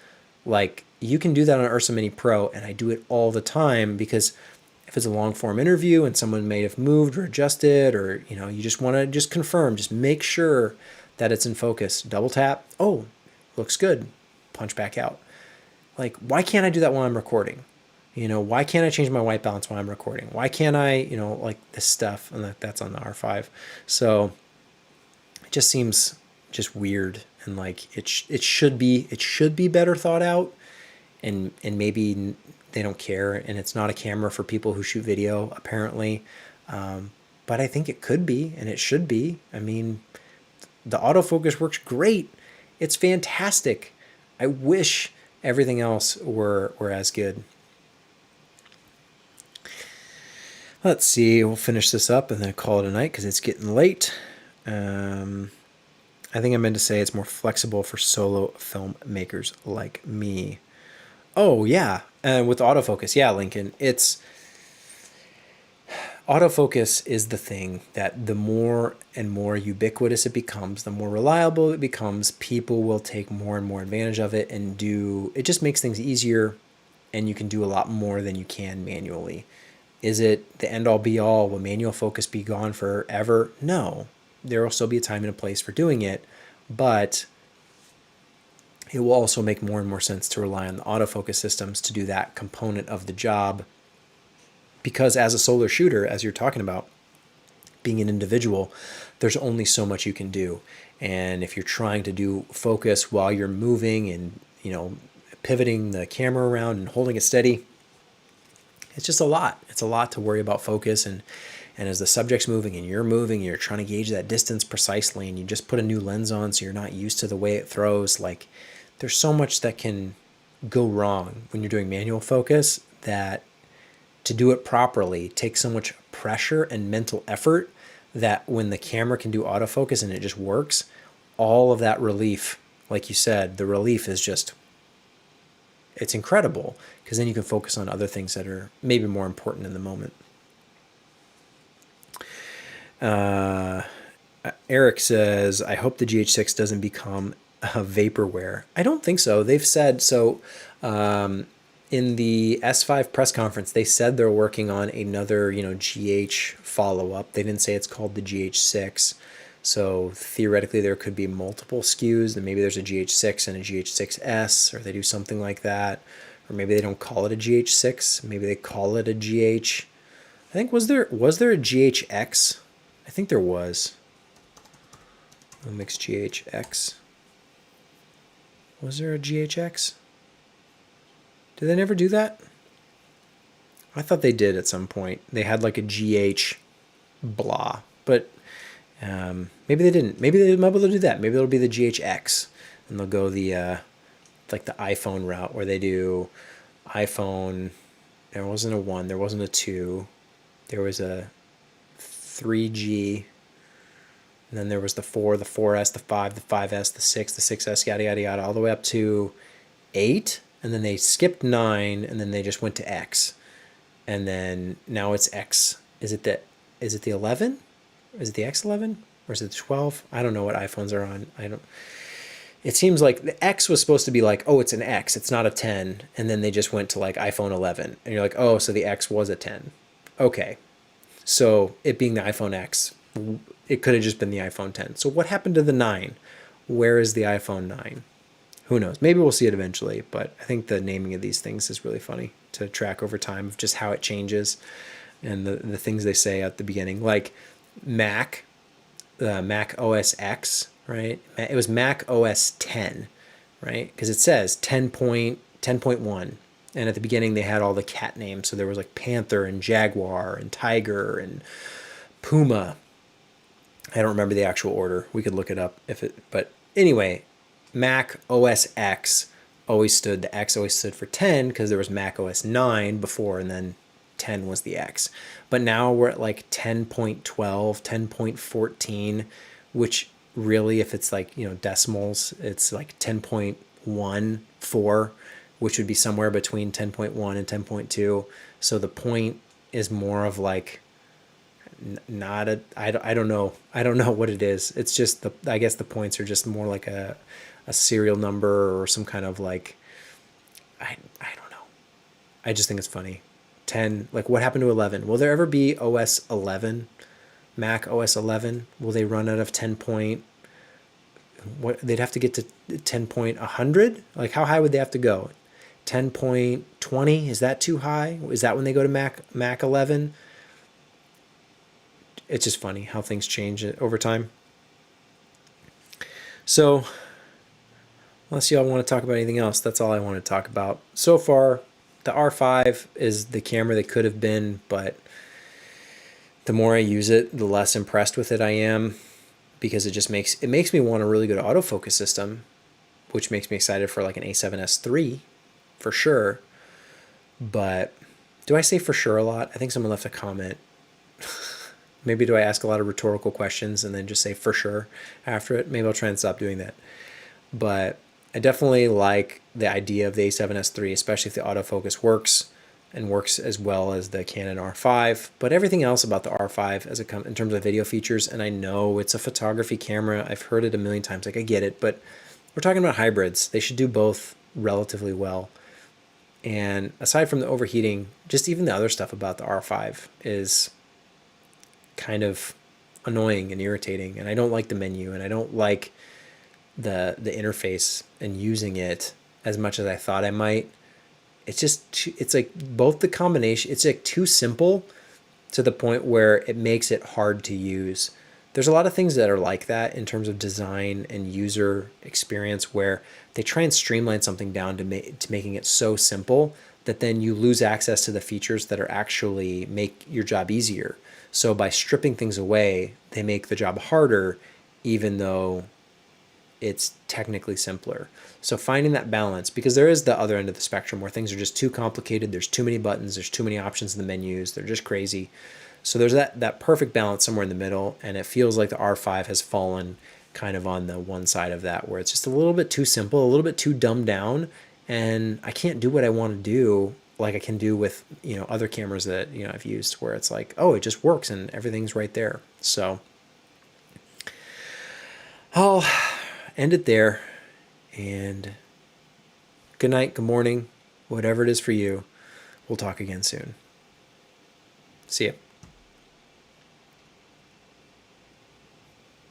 Like, you can do that on Ursa Mini Pro, and I do it all the time, because if it's a long form interview and someone may have moved or adjusted, or you just want to just confirm, just make sure that it's in focus. Double tap. Oh, looks good. Punch back out. Like, why can't I do that while I'm recording? You know, why can't I change my white balance while I'm recording? Why can't I, you know, like this stuff? And that's on the R5. So it just seems just weird. And like, it should be better thought out. And maybe they don't care. And it's not a camera for people who shoot video, apparently. But I think it could be, and it should be. I mean, the autofocus works great. It's fantastic. I wish everything else were as good. Let's see, we'll finish this up and then call it a night because it's getting late. I think I meant to say it's more flexible for solo filmmakers like me. Oh, yeah, with autofocus. Yeah, Lincoln, autofocus is the thing that the more and more ubiquitous it becomes, the more reliable it becomes, people will take more and more advantage of it and it just makes things easier, and you can do a lot more than you can manually. Is it the end all be all? Will manual focus be gone forever? No, there will still be a time and a place for doing it, but it will also make more and more sense to rely on the autofocus systems to do that component of the job. Because as a solo shooter, as you're talking about, being an individual, there's only so much you can do. And if you're trying to do focus while you're moving and, you know, pivoting the camera around and holding it steady, it's just a lot. It's a lot to worry about focus. And as the subject's moving and you're trying to gauge that distance precisely, and you just put a new lens on so you're not used to the way it throws. Like, there's so much that can go wrong when you're doing manual focus that to do it properly takes so much pressure and mental effort that when the camera can do autofocus and it just works, all of that relief, like you said, the relief is just, it's incredible, because then you can focus on other things that are maybe more important in the moment. Eric says, I hope the GH6 doesn't become a vaporware. I don't think so. They've said so. In the S5 press conference, they said they're working on another, GH follow-up. They didn't say it's called the GH6. So theoretically, there could be multiple SKUs. And maybe there's a GH6 and a GH6S, or they do something like that. Or maybe they don't call it a GH6. Maybe they call it a GH. I think, was there a GHX? I think there was. Lumix GHX. Was there a GHX? Did they never do that? I thought they did at some point. They had like a GH blah, but maybe they didn't. Maybe they might be able to do that. Maybe it'll be the GHX, and they'll go the like the iPhone route where they do iPhone. There wasn't a 1. There wasn't a 2. There was a 3G. And then there was the 4, the 4S, the 5, the 5S, the 6, the 6S, yada, yada, yada, all the way up to 8. And then they skipped 9, and then they just went to X. And then now it's X. Is it the 11? Is it the X11? Or is it the 12? I don't know what iPhones are on. It seems like the X was supposed to be like, oh, it's an X. It's not a 10. And then they just went to like iPhone 11. And you're like, oh, so the X was a 10. Okay. So it being the iPhone X, it could have just been the iPhone 10. So what happened to the 9? Where is the iPhone 9? Who knows? Maybe we'll see it eventually, but I think the naming of these things is really funny to track over time of just how it changes and the things they say at the beginning. Like Mac, Mac OS X, right? It was Mac OS 10, right? Because it says 10.1. And at the beginning, they had all the cat names. So there was like Panther and Jaguar and Tiger and Puma. I don't remember the actual order. We could look it up but anyway, Mac OS X the X always stood for 10 because there was Mac OS 9 before, and then 10 was the X. But now we're at like 10.12, 10.14, which really, if it's like, decimals, it's like 10.14, which would be somewhere between 10.1 and 10.2. So the point is more of like, I don't know what it is. It's just I guess the points are just more like a serial number or some kind of like, I don't know. I just think it's funny. 10, like what happened to 11? Will there ever be OS 11? Mac OS 11? Will they run out of 10 point? what they'd have to get to 10.100. Like how high would they have to go? 10.20, is that too high? Is that when they go to Mac 11? It's just funny how things change over time. So unless y'all want to talk about anything else, that's all I want to talk about. So far, the R5 is the camera that could have been, but the more I use it, the less impressed with it I am, because it makes me want a really good autofocus system, which makes me excited for like an A7S III for sure. But do I say for sure a lot? I think someone left a comment. Maybe do I ask a lot of rhetorical questions and then just say for sure after it? Maybe I'll try and stop doing that. But I definitely like the idea of the A7S III, especially if the autofocus works and works as well as the Canon R5. But everything else about the R5 in terms of video features, and I know it's a photography camera. I've heard it a million times. Like, I get it, but we're talking about hybrids. They should do both relatively well. And aside from the overheating, just even the other stuff about the R5 is kind of annoying and irritating. And I don't like the menu, and I don't like the interface and using it as much as I thought I might. It's just, it's like both the combination, it's like too simple to the point where it makes it hard to use. There's a lot of things that are like that in terms of design and user experience, where they try and streamline something down to making it so simple that then you lose access to the features that are actually make your job easier. So by stripping things away, they make the job harder, even though it's technically simpler. So finding that balance, because there is the other end of the spectrum where things are just too complicated, there's too many buttons, there's too many options in the menus, they're just crazy. So there's that perfect balance somewhere in the middle, and it feels like the R5 has fallen kind of on the one side of that, where it's just a little bit too simple, a little bit too dumbed down, and I can't do what I want to do like I can do with, you know, other cameras that, you know, I've used, where it's like, oh, it just works and everything's right there. So I'll end it there, and good night, good morning, whatever it is for you. We'll talk again soon. See ya.